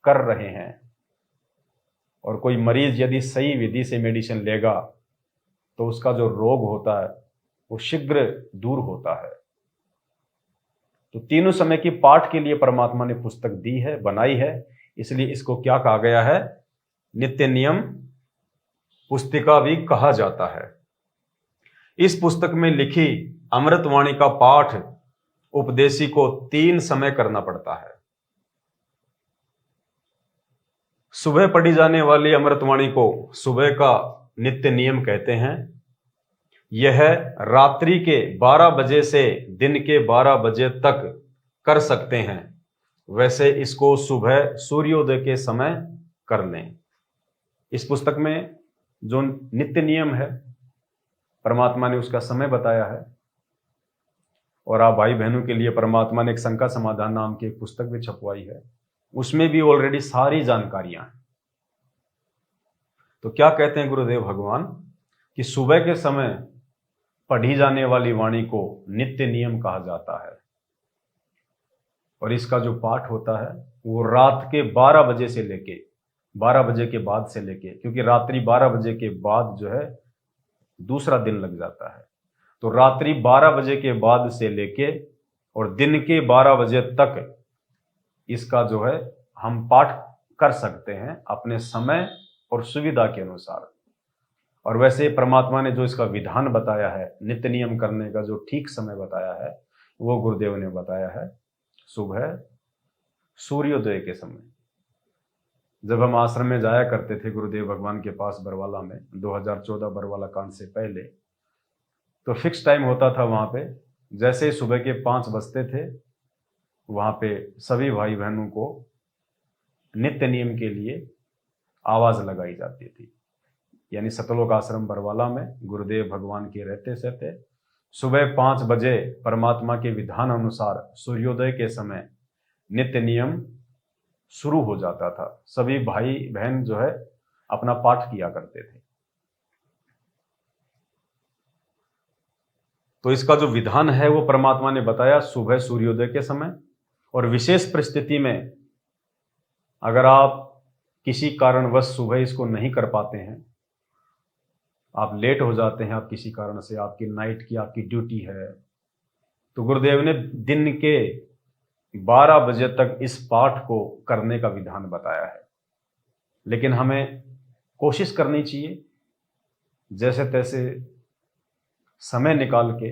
कर रहे हैं। और कोई मरीज यदि सही विधि से मेडिसिन लेगा तो उसका जो रोग होता है वो शीघ्र दूर होता है। तो तीनों समय की पाठ के लिए परमात्मा ने पुस्तक दी है, बनाई है, इसलिए इसको क्या कहा गया है? नित्य नियम पुस्तिका भी कहा जाता है। इस पुस्तक में लिखी अमृतवाणी का पाठ उपदेशी को 3 समय करना पड़ता है। सुबह पढ़ी जाने वाली अमृतवाणी को सुबह का नित्य नियम कहते हैं। यह रात्रि के 12 बजे से दिन के 12 बजे तक कर सकते हैं, वैसे इसको सुबह सूर्योदय के समय कर लें। इस पुस्तक में जो नित्य नियम है परमात्मा ने उसका समय बताया है। और आप भाई बहनों के लिए परमात्मा ने एक शंका समाधान नाम की एक पुस्तक भी छपवाई है, उसमें भी ऑलरेडी सारी जानकारियां हैं। तो क्या कहते हैं गुरुदेव भगवान कि सुबह के समय पढ़ी जाने वाली वाणी को नित्य नियम कहा जाता है और इसका जो पाठ होता है वो रात के 12 बजे से लेके 12 बजे के बाद से लेके, क्योंकि रात्रि 12 बजे के बाद जो है दूसरा दिन लग जाता है, तो रात्रि 12 बजे के बाद से लेके और दिन के 12 बजे तक इसका जो है हम पाठ कर सकते हैं अपने समय और सुविधा के अनुसार। और वैसे परमात्मा ने जो इसका विधान बताया है, नित्य नियम करने का जो ठीक समय बताया है, वो गुरुदेव ने बताया है सुबह सूर्योदय के समय। जब हम आश्रम में जाया करते थे गुरुदेव भगवान के पास बरवाला में, 2014 बरवाला कांड से पहले, तो फिक्स टाइम होता था वहाँ पे। जैसे ही सुबह के 5 बजते थे वहाँ पे सभी भाई बहनों को नित्य नियम के लिए आवाज लगाई जाती थी। यानी सतलोक आश्रम बरवाला में गुरुदेव भगवान के रहते सहते सुबह 5 बजे परमात्मा के विधान अनुसार सूर्योदय के समय नित्य नियम शुरू हो जाता था। सभी भाई बहन जो है अपना पाठ किया करते थे। तो इसका जो विधान है वो परमात्मा ने बताया सुबह सूर्योदय के समय, और विशेष परिस्थिति में अगर आप किसी कारणवश सुबह इसको नहीं कर पाते हैं, आप लेट हो जाते हैं, आप किसी कारण से, आपकी नाइट की आपकी ड्यूटी है, तो गुरुदेव ने दिन के 12 बजे तक इस पाठ को करने का विधान बताया है। लेकिन हमें कोशिश करनी चाहिए जैसे तैसे समय निकाल के,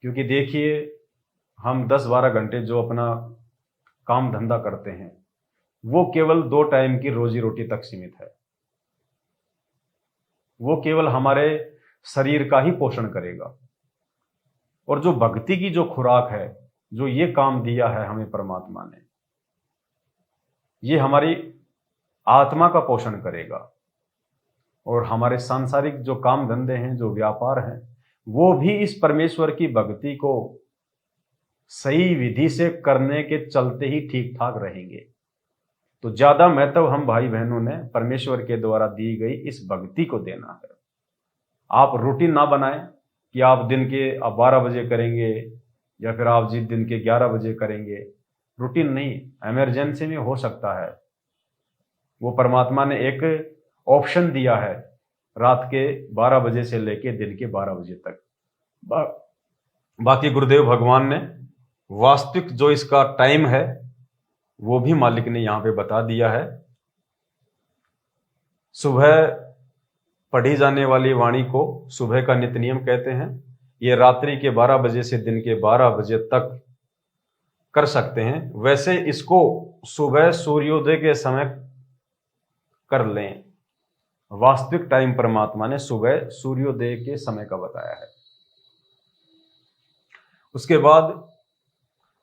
क्योंकि देखिए हम 10-12 घंटे जो अपना काम धंधा करते हैं वो केवल 2 टाइम की रोजी रोटी तक सीमित है। वो केवल हमारे शरीर का ही पोषण करेगा, और जो भक्ति की जो खुराक है, जो ये काम दिया है हमें परमात्मा ने, ये हमारी आत्मा का पोषण करेगा। और हमारे सांसारिक जो काम धंधे हैं, जो व्यापार हैं, वो भी इस परमेश्वर की भक्ति को सही विधि से करने के चलते ही ठीक ठाक रहेंगे। तो ज्यादा महत्व हम भाई बहनों ने परमेश्वर के द्वारा दी गई इस भक्ति को देना है। आप रूटीन ना बनाएं कि आप दिन के 12 बजे करेंगे या फिर आप जी दिन के 11 बजे करेंगे। रूटीन नहीं, इमरजेंसी में हो सकता है। वो परमात्मा ने एक ऑप्शन दिया है रात के 12 बजे से लेके दिन के 12 बजे तक। बाकी गुरुदेव भगवान ने वास्तविक जो इसका टाइम है वो भी मालिक ने यहां पे बता दिया है। सुबह पढ़ी जाने वाली वाणी को सुबह का नित्य नियम कहते हैं। ये रात्रि के 12 बजे से दिन के 12 बजे तक कर सकते हैं। वैसे इसको सुबह सूर्योदय के समय कर लें। वास्तविक टाइम परमात्मा ने सुबह सूर्योदय के समय का बताया है। उसके बाद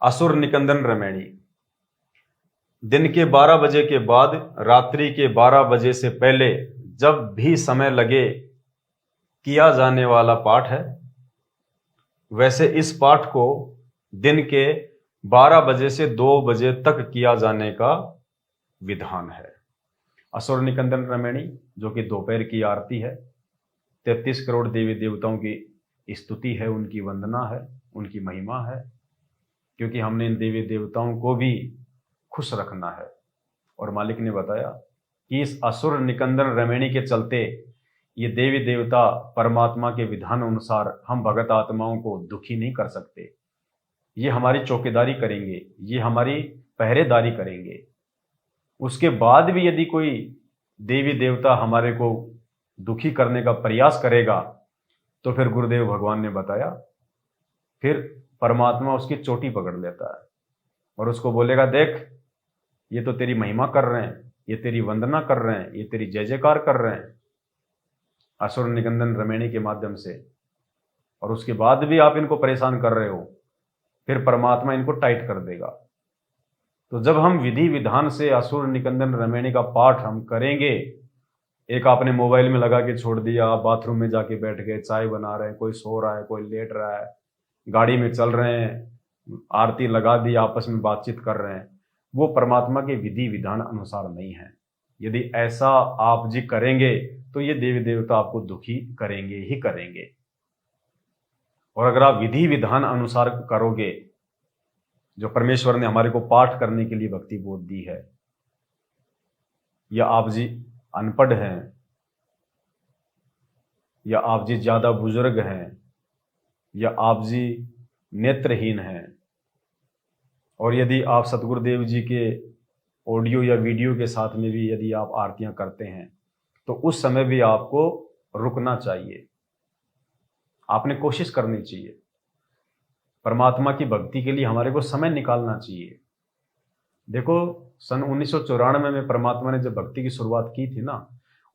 असुर निकंदन रमैणी, दिन के 12 बजे के बाद रात्रि के 12 बजे से पहले जब भी समय लगे किया जाने वाला पाठ है। वैसे इस पाठ को दिन के 12 बजे से 2 बजे तक किया जाने का विधान है। असुर निकंदन रमैणी जो कि दोपहर की आरती है, 33 करोड़ देवी देवताओं की स्तुति है, उनकी वंदना है, उनकी महिमा है, क्योंकि हमने इन देवी देवताओं को भी खुश रखना है। और मालिक ने बताया कि इस असुर निकंदन रमैणी के चलते ये देवी देवता परमात्मा के विधान अनुसार हम भगत आत्माओं को दुखी नहीं कर सकते। ये हमारी चौकीदारी करेंगे, ये हमारी पहरेदारी करेंगे। उसके बाद भी यदि कोई देवी देवता हमारे को दुखी करने का प्रयास करेगा तो फिर गुरुदेव भगवान ने बताया फिर परमात्मा उसकी चोटी पकड़ लेता है और उसको बोलेगा, देख ये तो तेरी महिमा कर रहे हैं, ये तेरी वंदना कर रहे हैं, ये तेरी जय जयकार कर रहे हैं असुर निकंदन रमैणी के माध्यम से, और उसके बाद भी आप इनको परेशान कर रहे हो, फिर परमात्मा इनको टाइट कर देगा। तो जब हम विधि विधान से असुर निकंदन रमैणी का पाठ हम करेंगे, एक आपने मोबाइल में लगा के छोड़ दिया, आप बाथरूम में जाके बैठ गए, चाय बना रहे हैं, कोई सो रहा है, कोई लेट रहा है, गाड़ी में चल रहे हैं, आरती लगा दी, आपस में बातचीत कर रहे हैं, वो परमात्मा के विधि विधान अनुसार नहीं है। यदि ऐसा आप जी करेंगे तो ये देवी देवता आपको दुखी करेंगे ही करेंगे। और अगर आप विधि विधान अनुसार करोगे, जो परमेश्वर ने हमारे को पाठ करने के लिए भक्ति बोध दी है, या आप जी अनपढ़ हैं, या आप जी ज्यादा बुजुर्ग हैं, या आप जी नेत्रहीन हैं, और यदि आप सतगुरुदेव जी के ऑडियो या वीडियो के साथ में भी यदि आप आरतियां करते हैं तो उस समय भी आपको रुकना चाहिए, आपने कोशिश करनी चाहिए। परमात्मा की भक्ति के लिए हमारे को समय निकालना चाहिए। देखो सन 1994 में परमात्मा ने जब भक्ति की शुरुआत की थी ना,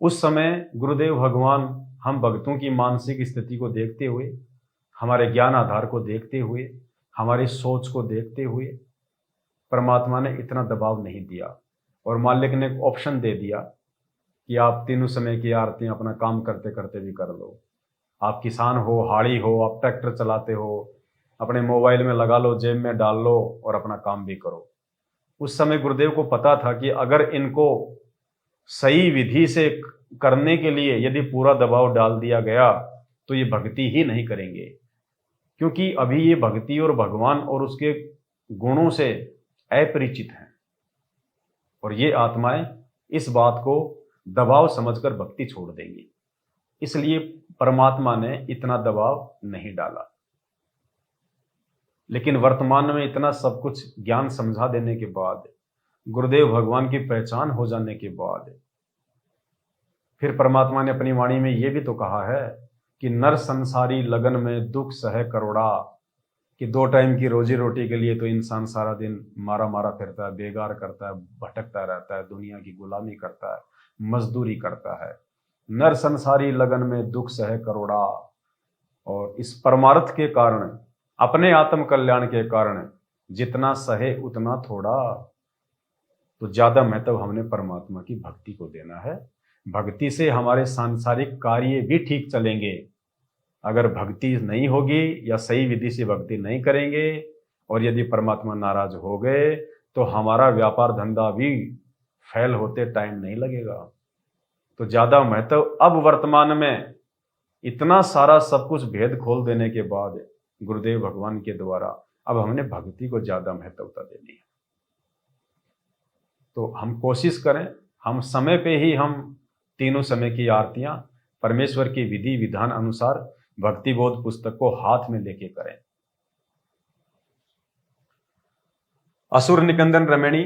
उस समय गुरुदेव भगवान हम भक्तों की मानसिक स्थिति को देखते हुए, हमारे ज्ञान आधार को देखते हुए, हमारी सोच को देखते हुए परमात्मा ने इतना दबाव नहीं दिया। और मालिक ने एक ऑप्शन दे दिया कि आप तीनों समय की आरतियां अपना काम करते करते भी कर लो। आप किसान हो, हाड़ी हो, आप ट्रैक्टर चलाते हो, अपने मोबाइल में लगा लो, जेब में डाल लो और अपना काम भी करो। उस समय गुरुदेव को पता था कि अगर इनको सही विधि से करने के लिए यदि पूरा दबाव डाल दिया गया तो ये भक्ति ही नहीं करेंगे, क्योंकि अभी ये भक्ति और भगवान और उसके गुणों से अपरिचित हैं और ये आत्माएं इस बात को दबाव समझकर भक्ति छोड़ देंगी। इसलिए परमात्मा ने इतना दबाव नहीं डाला। लेकिन वर्तमान में इतना सब कुछ ज्ञान समझा देने के बाद, गुरुदेव भगवान की पहचान हो जाने के बाद, फिर परमात्मा ने अपनी वाणी में यह भी तो कहा है कि नर संसारी लगन में दुख सह करोड़ा, कि 2 टाइम की रोजी रोटी के लिए तो इंसान सारा दिन मारा मारा फिरता है, बेगार करता है, भटकता रहता है, दुनिया की गुलामी करता है, मजदूरी करता है। नर संसारी लगन में दुख सह करोड़ा, और इस परमार्थ के कारण, अपने आत्म कल्याण के कारण जितना सहे उतना थोड़ा। तो ज्यादा महत्व हमने परमात्मा की भक्ति को देना है। भक्ति से हमारे सांसारिक कार्य भी ठीक चलेंगे। अगर भक्ति नहीं होगी या सही विधि से भक्ति नहीं करेंगे और यदि परमात्मा नाराज हो गए तो हमारा व्यापार धंधा भी फेल होते टाइम नहीं लगेगा। तो ज्यादा महत्व अब वर्तमान में इतना सारा सब कुछ भेद खोल देने के बाद गुरुदेव भगवान के द्वारा अब हमने भक्ति को ज्यादा महत्वता देनी है। तो हम कोशिश करें, हम समय पे ही हम तीनों समय की आरतियां परमेश्वर की विधि विधान अनुसार भक्ति बोध पुस्तक को हाथ में लेके करें। असुर निकंदन रमणी,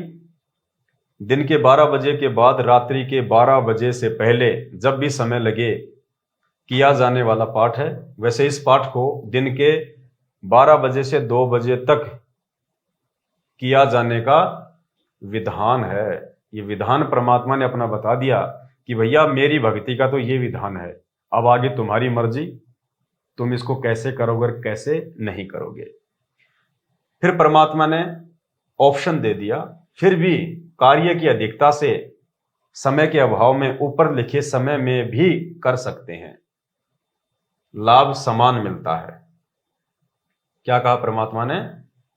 दिन के 12 बजे के बाद रात्रि के 12 बजे से पहले जब भी समय लगे किया जाने वाला पाठ है। वैसे इस पाठ को दिन के 12 बजे से 2 बजे तक किया जाने का विधान है। ये विधान परमात्मा ने अपना बता दिया कि भैया मेरी भक्ति का तो ये विधान है, अब आगे तुम्हारी मर्जी, तुम इसको कैसे करोगे और कैसे नहीं करोगे। फिर परमात्मा ने ऑप्शन दे दिया, फिर भी कार्य की अधिकता से समय के अभाव में ऊपर लिखे समय में भी कर सकते हैं, लाभ समान मिलता है। क्या कहा परमात्मा ने?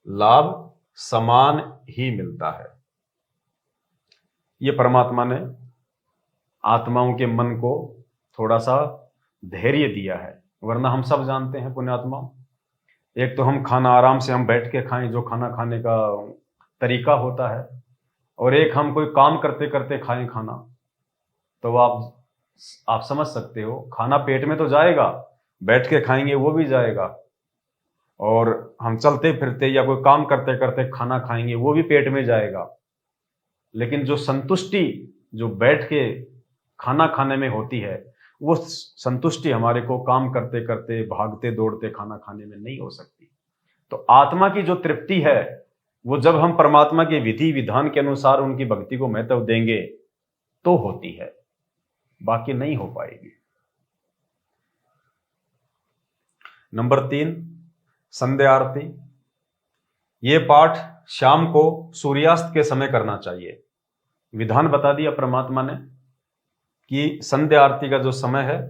लाभ समान ही मिलता है। ये परमात्मा ने आत्माओं के मन को थोड़ा सा धैर्य दिया है, वरना हम सब जानते हैं पुण्यात्मा, एक तो हम खाना आराम से हम बैठ के खाएं जो खाना खाने का तरीका होता है, और एक हम कोई काम करते करते खाएं खाना। तो आप समझ सकते हो, खाना पेट में तो जाएगा, बैठ के खाएंगे वो भी जाएगा, और हम चलते फिरते या कोई काम करते करते खाना खाएंगे वो भी पेट में जाएगा। लेकिन जो संतुष्टि जो बैठ के खाना खाने में होती है, वो संतुष्टि हमारे को काम करते करते भागते दौड़ते खाना खाने में नहीं हो सकती। तो आत्मा की जो तृप्ति है वो जब हम परमात्मा के विधि विधान के अनुसार उनकी भक्ति को महत्व देंगे तो होती है, बाकी नहीं हो पाएगी। नंबर 3, संध्या आरती। ये पाठ शाम को सूर्यास्त के समय करना चाहिए। विधान बता दिया परमात्मा ने कि संध्या आरती का जो समय है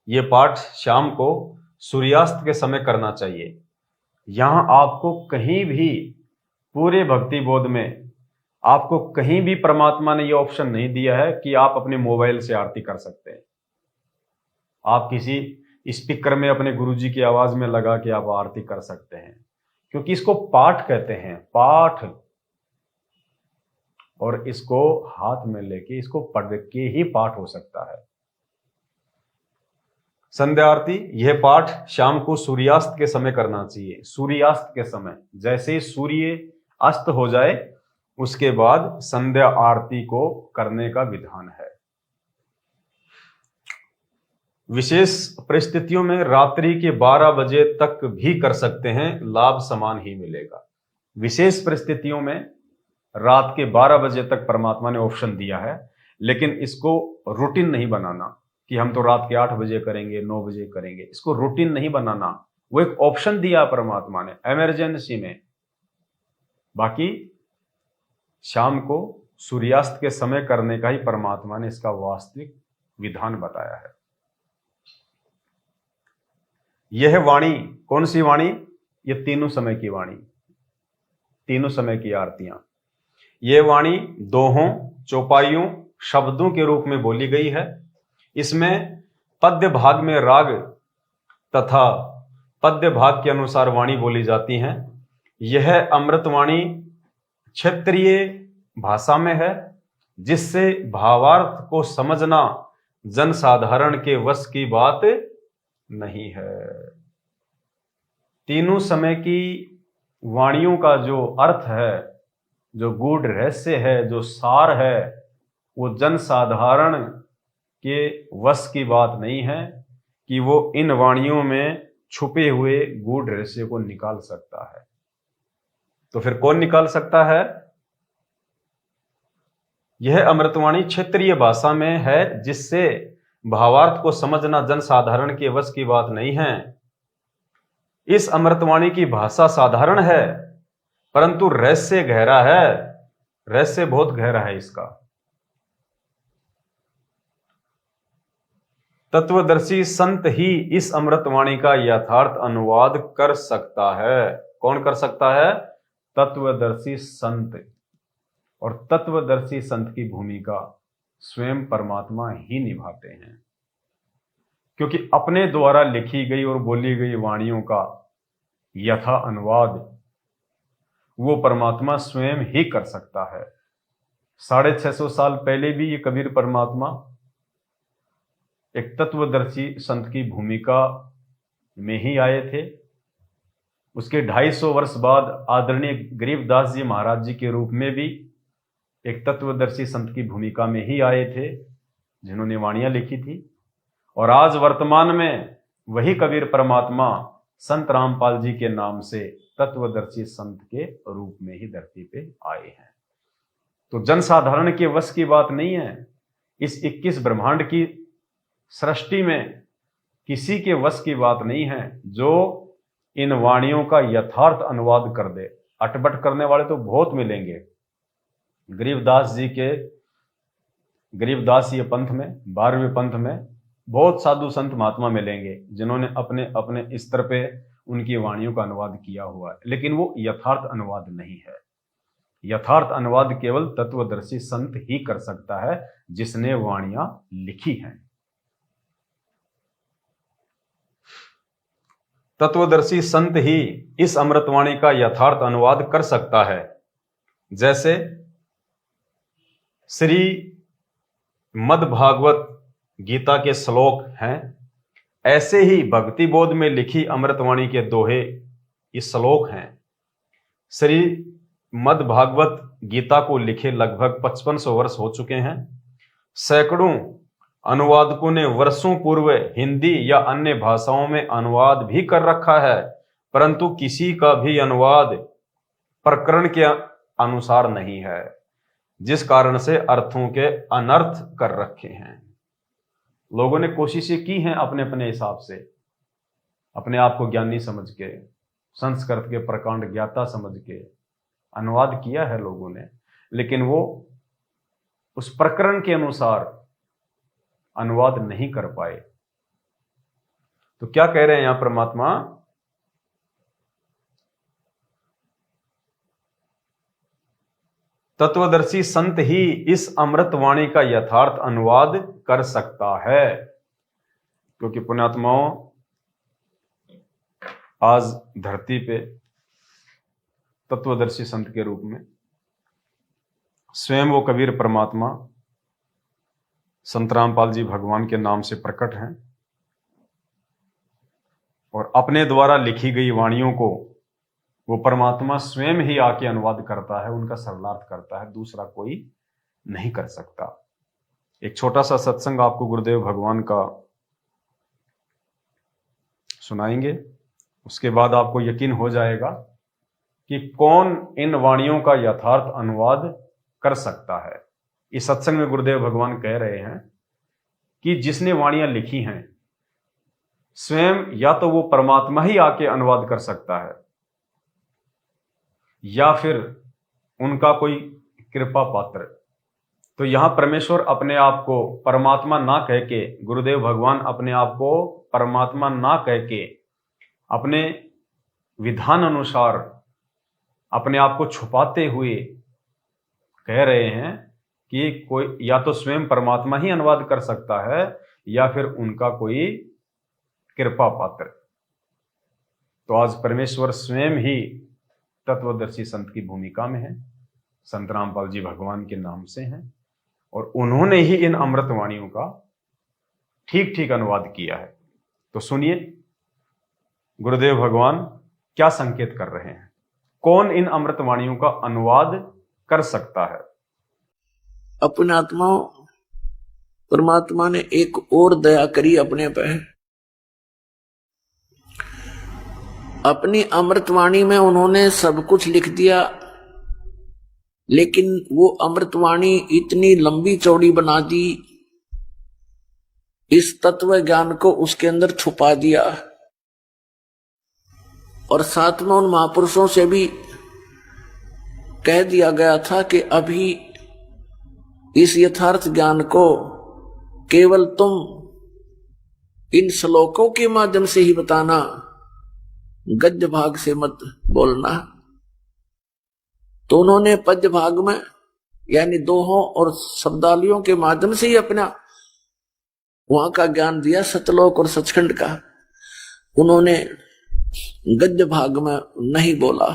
ये पाठ शाम को सूर्यास्त के समय करना चाहिए। यहां आपको कहीं भी पूरे भक्ति बोध में आपको कहीं भी परमात्मा ने ये ऑप्शन नहीं दिया है कि आप अपने मोबाइल से आरती कर सकते हैं। आप किसी स्पीकर में अपने गुरुजी की आवाज में लगा के आप आरती कर सकते हैं, क्योंकि इसको पाठ कहते हैं, पाठ, और इसको हाथ में लेके इसको पढ़ के ही पाठ हो सकता है। संध्या आरती यह पाठ शाम को सूर्यास्त के समय करना चाहिए। सूर्यास्त के समय, जैसे ही सूर्य अस्त हो जाए उसके बाद संध्या आरती को करने का विधान है। विशेष परिस्थितियों में रात्रि के 12 बजे तक भी कर सकते हैं, लाभ समान ही मिलेगा। विशेष परिस्थितियों में रात के 12 बजे तक परमात्मा ने ऑप्शन दिया है, लेकिन इसको रूटीन नहीं बनाना कि हम तो रात के 8 बजे करेंगे, 9 बजे करेंगे। इसको रूटीन नहीं बनाना, वो एक ऑप्शन दिया परमात्मा ने इमरजेंसी में। बाकी शाम को सूर्यास्त के समय करने का ही परमात्मा ने इसका वास्तविक विधान बताया है। यह वाणी कौन सी वाणी? ये तीनों समय की वाणी, तीनों समय की आरतियां। ये वाणी दोहों, चौपाइयों, शब्दों के रूप में बोली गई है। इसमें पद्य भाग में राग तथा पद्य भाग के अनुसार वाणी बोली जाती हैं। यह अमृतवाणी क्षेत्रीय भाषा में है, जिससे भावार्थ को समझना जनसाधारण के वश की बात नहीं है। तीनों समय की वाणियों का जो अर्थ है, जो गूढ़ रहस्य है, जो सार है, वो जनसाधारण के वश की बात नहीं है कि वो इन वाणियों में छुपे हुए गूढ़ रहस्य को निकाल सकता है। तो फिर कौन निकाल सकता है? यह अमृतवाणी क्षेत्रीय भाषा में है, जिससे भावार्थ को समझना जनसाधारण के वश की बात नहीं है। इस अमृतवाणी की भाषा साधारण है, परंतु रहस्य गहरा है, रहस्य बहुत गहरा है इसका। तत्वदर्शी संत ही इस अमृतवाणी का यथार्थ अनुवाद कर सकता है। कौन कर सकता है? तत्वदर्शी संत। और तत्वदर्शी संत की भूमिका स्वयं परमात्मा ही निभाते हैं, क्योंकि अपने द्वारा लिखी गई और बोली गई वाणियों का यथा अनुवाद वो परमात्मा स्वयं ही कर सकता है। 650 साल पहले भी ये कबीर परमात्मा एक तत्वदर्शी संत की भूमिका में ही आए थे। उसके 250 वर्ष बाद आदरणीय गरीबदास जी महाराज जी के रूप में भी एक तत्वदर्शी संत की भूमिका में ही आए थे, जिन्होंने वाणियां लिखी थी। और आज वर्तमान में वही कबीर परमात्मा संत रामपाल जी के नाम से तत्वदर्शी संत के रूप में ही धरती पे आए हैं। तो जनसाधारण के वश की बात नहीं है। इस 21 ब्रह्मांड की सृष्टि में किसी के वश की बात नहीं है जो इन वाणियों का यथार्थ अनुवाद कर दे। अटपट करने वाले तो बहुत मिलेंगे। गरीबदास जी के गरीबदासीय पंथ में, 12वें पंथ में बहुत साधु संत महात्मा मिलेंगे जिन्होंने अपने अपने स्तर पे उनकी वाणियों का अनुवाद किया हुआ है, लेकिन वो यथार्थ अनुवाद नहीं है। यथार्थ अनुवाद केवल तत्वदर्शी संत ही कर सकता है, जिसने वाणियां लिखी हैं। तत्वदर्शी संत ही इस अमृतवाणी का यथार्थ अनुवाद कर सकता है। जैसे श्री मद्भागवत गीता के श्लोक हैं, ऐसे ही भक्ति बोध में लिखी अमृतवाणी के दोहे इस श्लोक हैं। श्री मद्भागवत गीता को लिखे लगभग 5500 वर्ष हो चुके हैं। सैकड़ों अनुवादकों ने वर्षों पूर्व हिंदी या अन्य भाषाओं में अनुवाद भी कर रखा है, परंतु किसी का भी अनुवाद प्रकरण के अनुसार नहीं है, जिस कारण से अर्थों के अनर्थ कर रखे हैं। लोगों ने कोशिशें की हैं अपने अपने हिसाब से, अपने आप को ज्ञानी समझ के, संस्कृत के प्रकांड ज्ञाता समझ के अनुवाद किया है लोगों ने, लेकिन वो उस प्रकरण के अनुसार अनुवाद नहीं कर पाए। तो क्या कह रहे हैं यहां परमात्मा? तत्वदर्शी संत ही इस अमृतवाणी का यथार्थ अनुवाद कर सकता है, क्योंकि पुण्यात्माओं आज धरती पे तत्वदर्शी संत के रूप में स्वयं वो कबीर परमात्मा संत रामपाल जी भगवान के नाम से प्रकट हैं और अपने द्वारा लिखी गई वाणियों को वो परमात्मा स्वयं ही आके अनुवाद करता है, उनका सरलार्थ करता है, दूसरा कोई नहीं कर सकता। एक छोटा सा सत्संग आपको गुरुदेव भगवान का सुनाएंगे, उसके बाद आपको यकीन हो जाएगा कि कौन इन वाणियों का यथार्थ अनुवाद कर सकता है। इस सत्संग में गुरुदेव भगवान कह रहे हैं कि जिसने वाणियां लिखी हैं स्वयं या तो वो परमात्मा ही आके अनुवाद कर सकता है, या फिर उनका कोई कृपा पात्र तो यहां परमेश्वर अपने आप को परमात्मा ना कह के, गुरुदेव भगवान अपने आप को परमात्मा ना कह के अपने विधान अनुसार अपने आप को छुपाते हुए कह रहे हैं कि कोई या तो स्वयं परमात्मा ही अनुवाद कर सकता है या फिर उनका कोई कृपा पात्र। तो आज परमेश्वर स्वयं ही तत्वदर्शी संत की भूमिका में है, संत रामपाल जी भगवान के नाम से हैं, और उन्होंने ही इन अमृतवाणियों का ठीक ठीक अनुवाद किया है। तो सुनिए गुरुदेव भगवान क्या संकेत कर रहे हैं, कौन इन अमृतवाणियों का अनुवाद कर सकता है। अपने आत्मा परमात्मा ने एक और दया करी अपने पे। अपनी अमृतवाणी में उन्होंने सब कुछ लिख दिया, लेकिन वो अमृतवाणी इतनी लंबी चौड़ी बना दी, इस तत्व ज्ञान को उसके अंदर छुपा दिया। और साथ में उन महापुरुषों से भी कह दिया गया था कि अभी इस यथार्थ ज्ञान को केवल तुम इन श्लोकों के माध्यम से ही बताना, गद्य भाग से मत बोलना। तो उन्होंने पद्य भाग में यानी दोहों और शब्दावलियों के माध्यम से ही अपना वहां का ज्ञान दिया, सतलोक और सचखंड का। उन्होंने गद्य भाग में नहीं बोला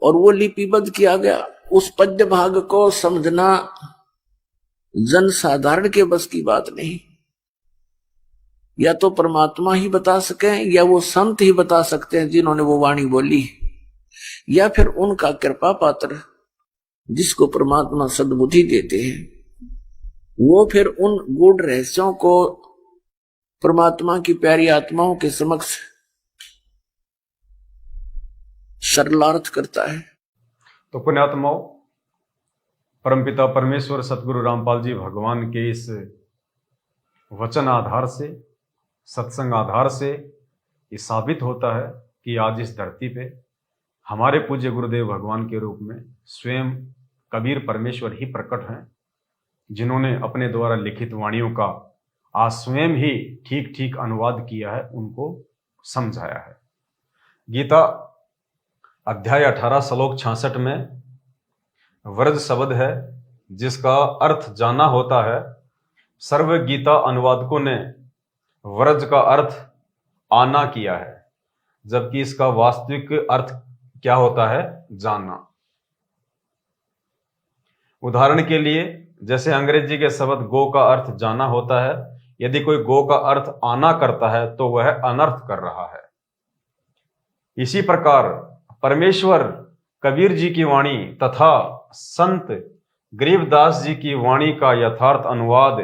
और वो लिपिबद्ध किया गया। उस पद्य भाग को समझना जन साधारण के बस की बात नहीं। या तो परमात्मा ही बता सके या वो संत ही बता सकते हैं जिन्होंने वो वाणी बोली, या फिर उनका कृपा पात्र जिसको परमात्मा सद्बुद्धि देते हैं, वो फिर उन गूढ़ रहस्यों को परमात्मा की प्यारी आत्माओं के समक्ष सरलार्थ करता है। तो पुण्यात्माओं, परमपिता परमेश्वर सतगुरु रामपाल जी भगवान के इस वचन आधार से, सत्संग आधार से ये साबित होता है कि आज इस धरती पे हमारे पूज्य गुरुदेव भगवान के रूप में स्वयं कबीर परमेश्वर ही प्रकट हैं, जिन्होंने अपने द्वारा लिखित वाणियों का आज स्वयं ही ठीक ठीक अनुवाद किया है, उनको समझाया है। गीता अध्याय 18 श्लोक 66 में व्रज शब्द है जिसका अर्थ जाना होता है। सर्व गीता अनुवादकों ने व्रज का अर्थ आना किया है, जबकि इसका वास्तविक अर्थ क्या होता है? जानना। उदाहरण के लिए, जैसे अंग्रेजी के शब्द गो का अर्थ जाना होता है, यदि कोई गो का अर्थ आना करता है तो वह अनर्थ कर रहा है। इसी प्रकार परमेश्वर कबीर जी की वाणी तथा संत गरीबदास जी की वाणी का यथार्थ अनुवाद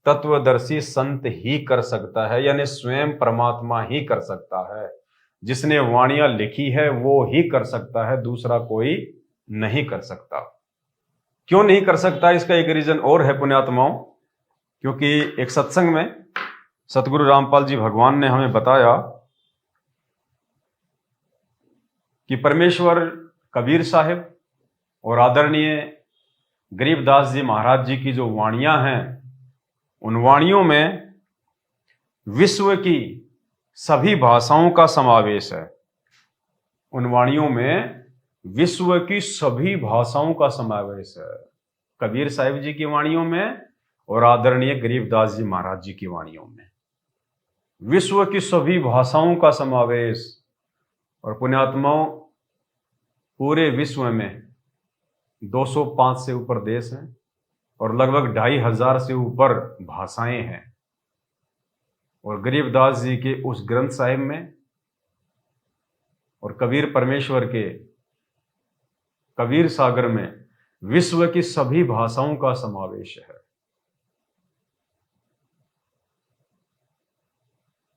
तत्वदर्शी संत ही कर सकता है, यानी स्वयं परमात्मा ही कर सकता है। जिसने वाणियां लिखी है वो ही कर सकता है, दूसरा कोई नहीं कर सकता। क्यों नहीं कर सकता? इसका एक रीजन और है पुण्यात्माओं, क्योंकि एक सत्संग में सतगुरु रामपाल जी भगवान ने हमें बताया कि परमेश्वर कबीर साहिब और आदरणीय गरीबदास जी महाराज जी की जो वाणियां हैं, उन वाणियों में विश्व की सभी भाषाओं का समावेश है। उन वाणियों में विश्व की सभी भाषाओं का समावेश है, कबीर साहिब जी की वाणियों में और आदरणीय गरीबदास जी महाराज जी की वाणियों में विश्व की सभी भाषाओं का समावेश। और पुण्यात्माओं, पूरे विश्व में 205 से ऊपर देश हैं और लगभग 2500 से ऊपर भाषाएं हैं। और गरीबदास जी के उस ग्रंथ साहिब में और कबीर परमेश्वर के कबीर सागर में विश्व की सभी भाषाओं का समावेश है।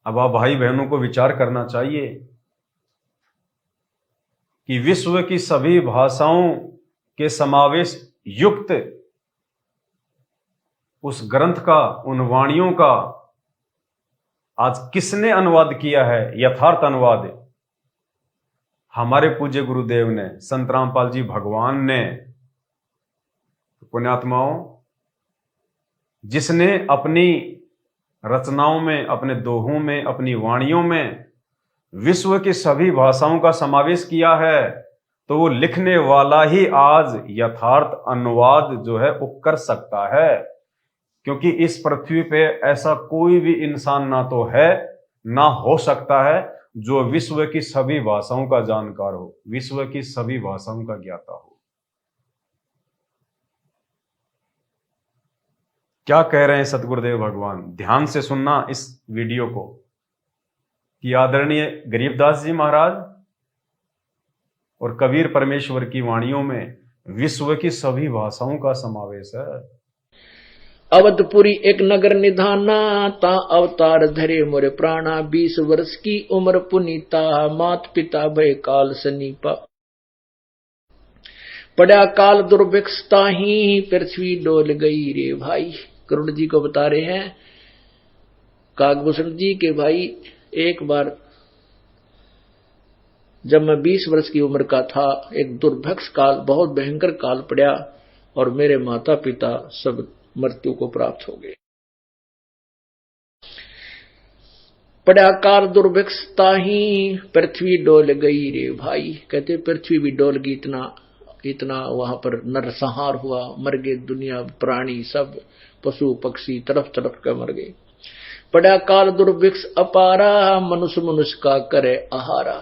अब आप भाई बहनों को विचार करना चाहिए कि विश्व की सभी भाषाओं के समावेश युक्त उस ग्रंथ का, उन वाणियों का आज किसने अनुवाद किया है? यथार्थ अनुवाद हमारे पूज्य गुरुदेव ने, संत रामपाल जी भगवान ने। पुण्यात्माओं, जिसने अपनी रचनाओं में, अपने दोहों में, अपनी वाणियों में विश्व की सभी भाषाओं का समावेश किया है, तो वो लिखने वाला ही आज यथार्थ अनुवाद जो है वो कर सकता है। क्योंकि इस पृथ्वी पे ऐसा कोई भी इंसान ना तो है ना हो सकता है जो विश्व की सभी भाषाओं का जानकार हो, विश्व की सभी भाषाओं का ज्ञाता हो। क्या कह रहे हैं सतगुरुदेव भगवान? ध्यान से सुनना इस वीडियो को कि आदरणीय गरीबदास जी महाराज और कबीर परमेश्वर की वाणियों में विश्व की सभी भाषाओं का समावेश है। अवधपुरी एक नगर निधाना, ता अवतार धरे मोरे प्राणा। 20 वर्ष की उम्र पुनीता, मात पिता भय काल सनीपा। पड़ा काल दुर्भिक्षता ही, पृथ्वी डोल गई रे भाई। करुण जी को बता रहे हैं काकभूषण जी के भाई, एक बार जब मैं 20 वर्ष की उम्र का था, एक दुर्भिक्ष काल, बहुत भयंकर काल पड़ा और मेरे माता पिता सब मृत्यु को प्राप्त हो गए। पड़ा काल दुर्भिक्षता ही, पृथ्वी डोल गई रे भाई। कहते पृथ्वी भी डोल गई, इतना वहां पर नरसंहार हुआ, मर गए दुनिया, प्राणी सब, पशु पक्षी तरफ तरफ का मर गए। पड़ा काल दुर्भिक्ष अपारा, मनुष्य मनुष्य का करे आहारा।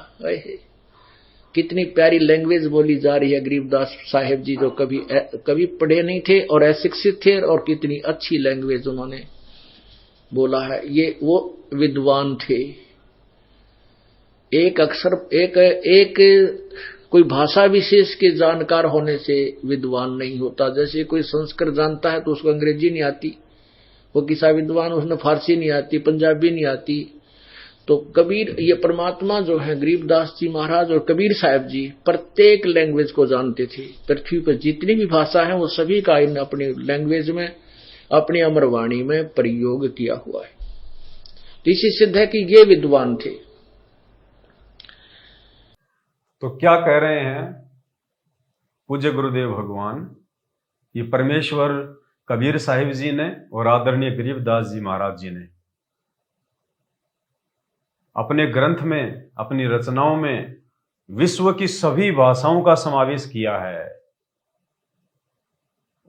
कितनी प्यारी लैंग्वेज बोली जा रही है गरीबदास साहेब जी, जो कभी पढ़े नहीं थे और अशिक्षित थे, और कितनी अच्छी लैंग्वेज उन्होंने बोला है। ये वो विद्वान थे। एक अक्षर, एक कोई भाषा विशेष के जानकार होने से विद्वान नहीं होता। जैसे कोई संस्कृत जानता है तो उसको अंग्रेजी नहीं आती, वो किसा विद्वान, उसने फारसी नहीं आती, पंजाबी नहीं आती। तो कबीर, ये परमात्मा जो है गरीबदास जी महाराज और कबीर साहब जी, प्रत्येक लैंग्वेज को जानते थे। पृथ्वी पर जितनी भी भाषा है वो सभी का इन अपनी लैंग्वेज में, अपनी अमरवाणी में प्रयोग किया हुआ है। तो इसी सिद्ध है कि ये विद्वान थे। तो क्या कह रहे हैं पूज्य गुरुदेव भगवान? ये परमेश्वर कबीर साहिब जी ने और आदरणीय गरीबदास जी महाराज जी ने अपने ग्रंथ में, अपनी रचनाओं में विश्व की सभी भाषाओं का समावेश किया है।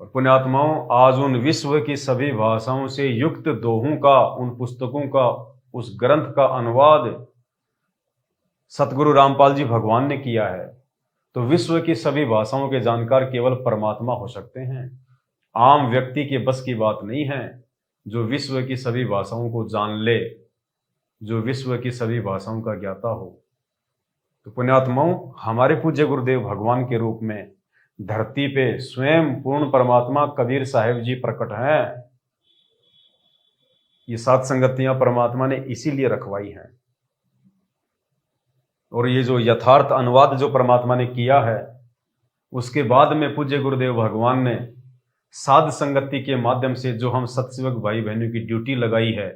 और पुण्यात्माओं, आज उन विश्व की सभी भाषाओं से युक्त दोहों का, उन पुस्तकों का, उस ग्रंथ का अनुवाद सतगुरु रामपाल जी भगवान ने किया है। तो विश्व की सभी भाषाओं के जानकार केवल परमात्मा हो सकते हैं। आम व्यक्ति के बस की बात नहीं है जो विश्व की सभी भाषाओं को जान ले, जो विश्व की सभी भाषाओं का ज्ञाता हो। तो पुण्यात्माओं, हमारे पूज्य गुरुदेव भगवान के रूप में धरती पे स्वयं पूर्ण परमात्मा कबीर साहिब जी प्रकट हैं। ये 7 संगतियां परमात्मा ने इसीलिए रखवाई हैं। और ये जो यथार्थ अनुवाद जो परमात्मा ने किया है, उसके बाद में पूज्य गुरुदेव भगवान ने साध संगति के माध्यम से जो हम सत्सेवक भाई बहनों की ड्यूटी लगाई है,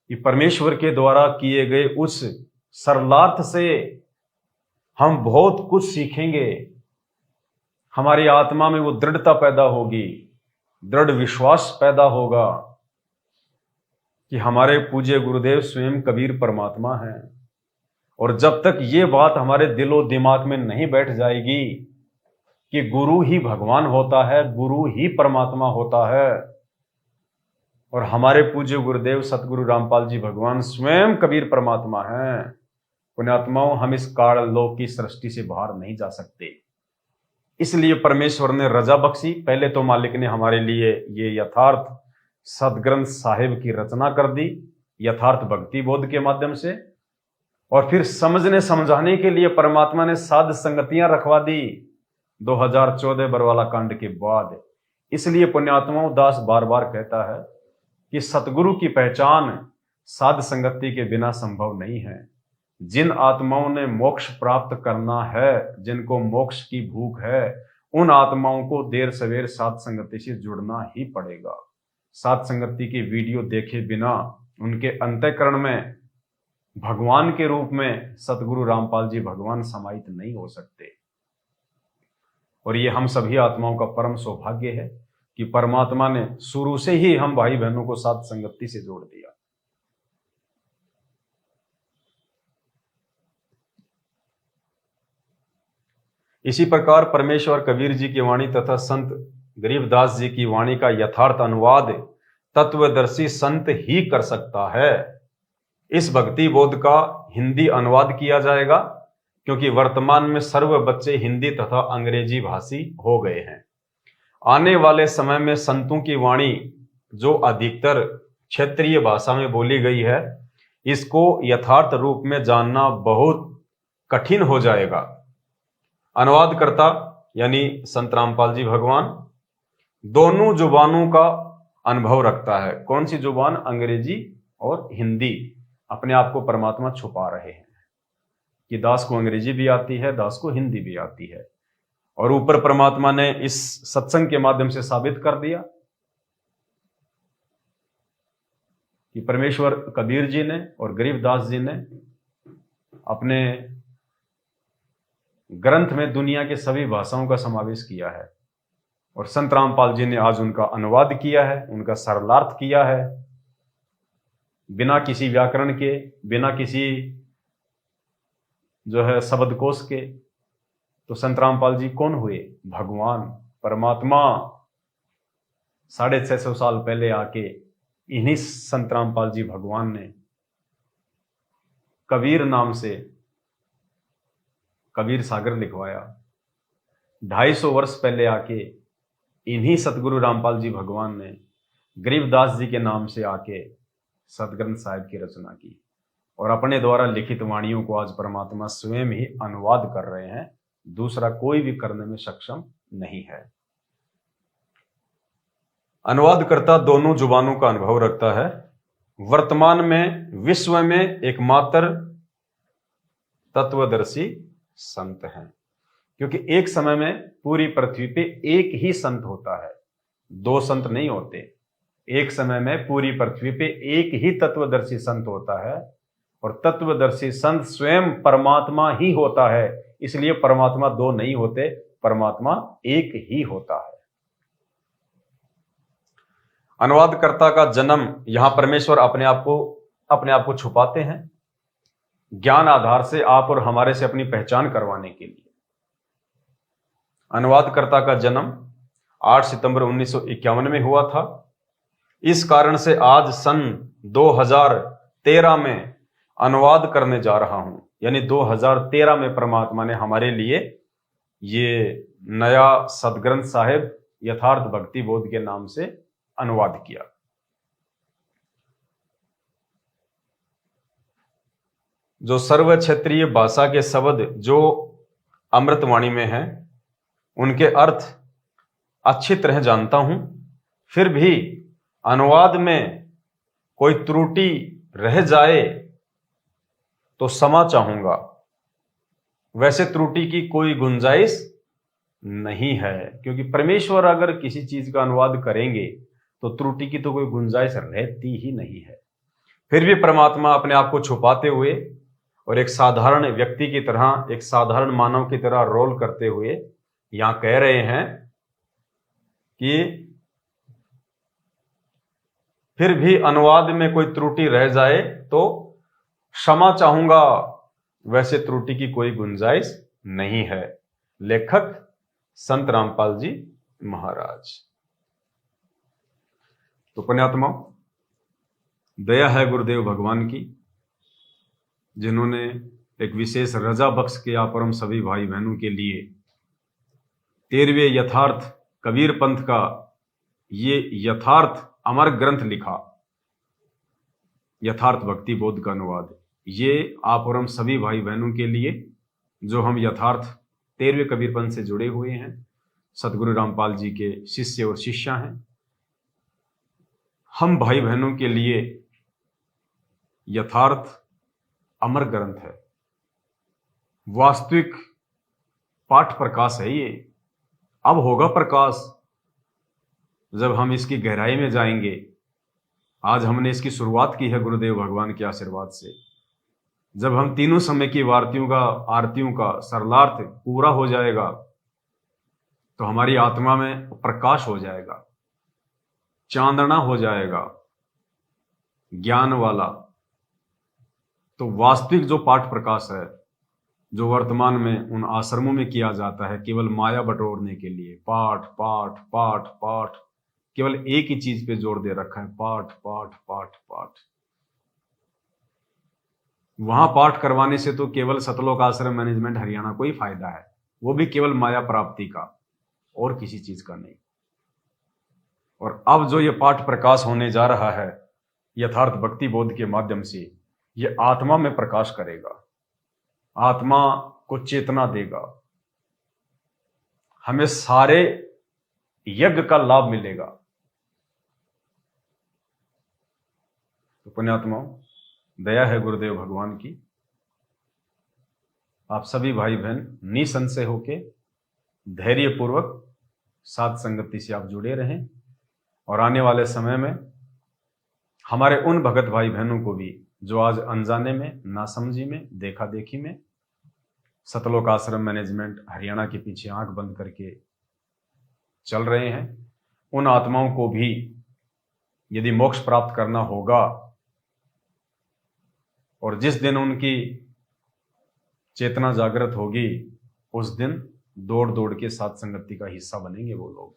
ये परमेश्वर के द्वारा किए गए उस सरलार्थ से हम बहुत कुछ सीखेंगे। हमारी आत्मा में वो दृढ़ता पैदा होगी, दृढ़ विश्वास पैदा होगा कि हमारे पूज्य गुरुदेव स्वयं कबीर परमात्मा हैं। और जब तक ये बात हमारे दिलो दिमाग में नहीं बैठ जाएगी कि गुरु ही भगवान होता है, गुरु ही परमात्मा होता है, और हमारे पूज्य गुरुदेव सतगुरु रामपाल जी भगवान स्वयं कबीर परमात्मा हैं, पुण्यात्माओं, हम इस काल लोक की सृष्टि से बाहर नहीं जा सकते। इसलिए परमेश्वर ने रजा बख्शी। पहले तो मालिक ने हमारे लिए ये यथार्थ सदग्रंथ साहिब की रचना कर दी, यथार्थ भक्ति बोध के माध्यम से, और फिर समझने समझाने के लिए परमात्मा ने साध संगतियां रखवा दी 2014 बरवाला कांड के बाद। इसलिए पुण्यात्माओं, दास बार बार कहता है कि सतगुरु की पहचान साध संगति के बिना संभव नहीं है। जिन आत्माओं ने मोक्ष प्राप्त करना है, जिनको मोक्ष की भूख है, उन आत्माओं को देर सवेर साध संगति से जुड़ना ही पड़ेगा। साध संगति की वीडियो देखे बिना उनके अंतःकरण में भगवान के रूप में सतगुरु रामपाल जी भगवान समाहित नहीं हो सकते। और ये हम सभी आत्माओं का परम सौभाग्य है कि परमात्मा ने शुरू से ही हम भाई बहनों को साथ संगति से जोड़ दिया। इसी प्रकार परमेश्वर कबीर जी की वाणी तथा संत गरीबदास जी की वाणी का यथार्थ अनुवाद तत्वदर्शी संत ही कर सकता है। इस भक्ति बोध का हिंदी अनुवाद किया जाएगा, क्योंकि वर्तमान में सर्व बच्चे हिंदी तथा अंग्रेजी भाषी हो गए हैं। आने वाले समय में संतों की वाणी जो अधिकतर क्षेत्रीय भाषा में बोली गई है, इसको यथार्थ रूप में जानना बहुत कठिन हो जाएगा। अनुवादकर्ता यानी संत रामपाल जी भगवान दोनों जुबानों का अनुभव रखता है। कौन सी जुबान? अंग्रेजी और हिंदी। अपने आप को परमात्मा छुपा रहे हैं कि दास को अंग्रेजी भी आती है, दास को हिंदी भी आती है। और ऊपर परमात्मा ने इस सत्संग के माध्यम से साबित कर दिया कि परमेश्वर कबीर जी ने और गरीबदास जी ने अपने ग्रंथ में दुनिया के सभी भाषाओं का समावेश किया है, और संत रामपाल जी ने आज उनका अनुवाद किया है, उनका सरलार्थ किया है, बिना किसी व्याकरण के, बिना किसी जो है शब्दकोश के। तो संत रामपाल जी कौन हुए? भगवान परमात्मा 650 साल पहले आके इन्हीं संत रामपाल जी भगवान ने कबीर नाम से कबीर सागर लिखवाया। 250 वर्ष पहले आके इन्हीं सतगुरु रामपाल जी भगवान ने गरीबदास जी के नाम से आके सतग्रंथ साहिब की रचना की, और अपने द्वारा लिखित वाणियों को आज परमात्मा स्वयं ही अनुवाद कर रहे हैं। दूसरा कोई भी करने में सक्षम नहीं है। अनुवादकर्ता दोनों जुबानों का अनुभव रखता है। वर्तमान में विश्व में एकमात्र तत्वदर्शी संत हैं, क्योंकि एक समय में पूरी पृथ्वी पे एक ही संत होता है, दो संत नहीं होते। एक समय में पूरी पृथ्वी पे एक ही तत्वदर्शी संत होता है, और तत्वदर्शी संत स्वयं परमात्मा ही होता है। इसलिए परमात्मा दो नहीं होते, परमात्मा एक ही होता है। अनुवादकर्ता का जन्म, यहां परमेश्वर अपने आप को छुपाते हैं ज्ञान आधार से आप और हमारे से अपनी पहचान करवाने के लिए। अनुवादकर्ता का जन्म 8 सितंबर 1951 में हुआ था। इस कारण से आज सन 2013 में अनुवाद करने जा रहा हूं, यानी 2013 में परमात्मा ने हमारे लिए ये नया सदग्रंथ साहिब यथार्थ भक्ति बोध के नाम से अनुवाद किया। जो सर्व क्षेत्रीय भाषा के शब्द जो अमृतवाणी में हैं, उनके अर्थ अच्छी तरह जानता हूं, फिर भी अनुवाद में कोई त्रुटि रह जाए तो क्षमा चाहूंगा। वैसे त्रुटि की कोई गुंजाइश नहीं है, क्योंकि परमेश्वर अगर किसी चीज का अनुवाद करेंगे तो त्रुटि की तो कोई गुंजाइश रहती ही नहीं है। फिर भी परमात्मा अपने आप को छुपाते हुए और एक साधारण व्यक्ति की तरह, एक साधारण मानव की तरह रोल करते हुए यहां कह रहे हैं कि फिर भी अनुवाद में कोई त्रुटि रह जाए तो क्षमा चाहूंगा, वैसे त्रुटि की कोई गुंजाइश नहीं है। लेखक संत रामपाल जी महाराज। तो पुण्यात्मा, दया है गुरुदेव भगवान की, जिन्होंने एक विशेष रजा बख्श किया पर हम सभी भाई बहनों के लिए 13वें यथार्थ कबीर पंथ का ये यथार्थ अमर ग्रंथ लिखा, यथार्थ भक्ति बोध का अनुवाद। ये आप और हम सभी भाई बहनों के लिए जो हम यथार्थ 13वें कबीर पंथ से जुड़े हुए हैं, सतगुरु रामपाल जी के शिष्य और शिष्या हैं, हम भाई बहनों के लिए यथार्थ अमर ग्रंथ है। वास्तविक पाठ प्रकाश है ये। अब होगा प्रकाश जब हम इसकी गहराई में जाएंगे। आज हमने इसकी शुरुआत की है गुरुदेव भगवान के आशीर्वाद से। जब हम तीनों समय की आरतियों का सरलार्थ पूरा हो जाएगा तो हमारी आत्मा में प्रकाश हो जाएगा। चांदना हो जाएगा ज्ञान वाला। तो वास्तविक जो पाठ प्रकाश है, जो वर्तमान में उन आश्रमों में किया जाता है केवल माया बटोरने के लिए, पाठ पाठ पाठ पाठ, केवल एक ही चीज पे जोर दे रखा है, पाठ पाठ पाठ पाठ। वहां पाठ करवाने से तो केवल सतलोक आश्रम मैनेजमेंट हरियाणा को ही फायदा है, वो भी केवल माया प्राप्ति का, और किसी चीज का नहीं। और अब जो ये पाठ प्रकाश होने जा रहा है यथार्थ भक्ति बोध के माध्यम से, ये आत्मा में प्रकाश करेगा, आत्मा को चेतना देगा, हमें सारे यज्ञ का लाभ मिलेगा। तो पुण्यात्माओं, दया है गुरुदेव भगवान की, आप सभी भाई बहन निसंशय होके धैर्यपूर्वक साध संगति से आप जुड़े रहें, और आने वाले समय में हमारे उन भगत भाई बहनों को भी जो आज अनजाने में, नासमझी में, देखा देखी में सतलोक आश्रम मैनेजमेंट हरियाणा के पीछे आंख बंद करके चल रहे हैं, उन आत्माओं को भी यदि मोक्ष प्राप्त करना होगा, और जिस दिन उनकी चेतना जागृत होगी उस दिन दौड़ दौड़ के साध संगति का हिस्सा बनेंगे वो लोग।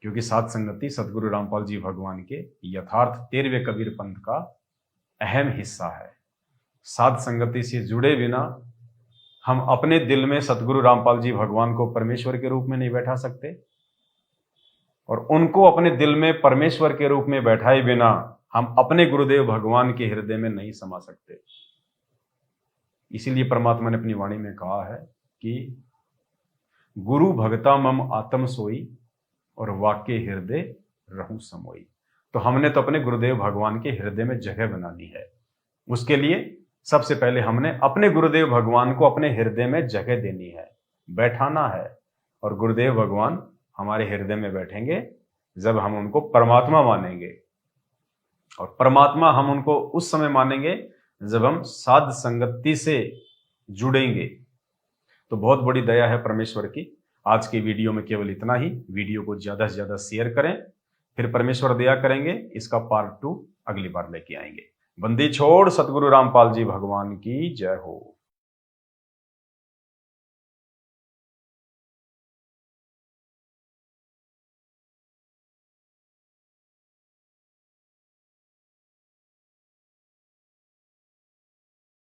क्योंकि साध संगति सदगुरु रामपाल जी भगवान के यथार्थ 13वें कबीर पंथ का अहम हिस्सा है। साध संगति से जुड़े बिना हम अपने दिल में सदगुरु रामपाल जी भगवान को परमेश्वर के रूप में नहीं बैठा सकते, और उनको अपने दिल में परमेश्वर के रूप में बैठाए बिना हम अपने गुरुदेव भगवान के हृदय में नहीं समा सकते। इसीलिए परमात्मा ने अपनी वाणी में कहा है कि गुरु भगता मम आत्म सोई और वाक्य हृदय रहूं समोई। तो हमने तो अपने गुरुदेव भगवान के हृदय में जगह बनानी है। उसके लिए सबसे पहले हमने अपने गुरुदेव भगवान को अपने हृदय में जगह देनी है, बैठाना है। और गुरुदेव भगवान हमारे हृदय में बैठेंगे जब हम उनको परमात्मा मानेंगे, और परमात्मा हम उनको उस समय मानेंगे जब हम साध संगति से जुड़ेंगे। तो बहुत बड़ी दया है परमेश्वर की। आज की वीडियो में केवल इतना ही। वीडियो को ज्यादा से ज्यादा शेयर करें, फिर परमेश्वर दया करेंगे, इसका पार्ट 2 अगली बार लेके आएंगे। बंदी छोड़ सतगुरु रामपाल जी भगवान की जय हो।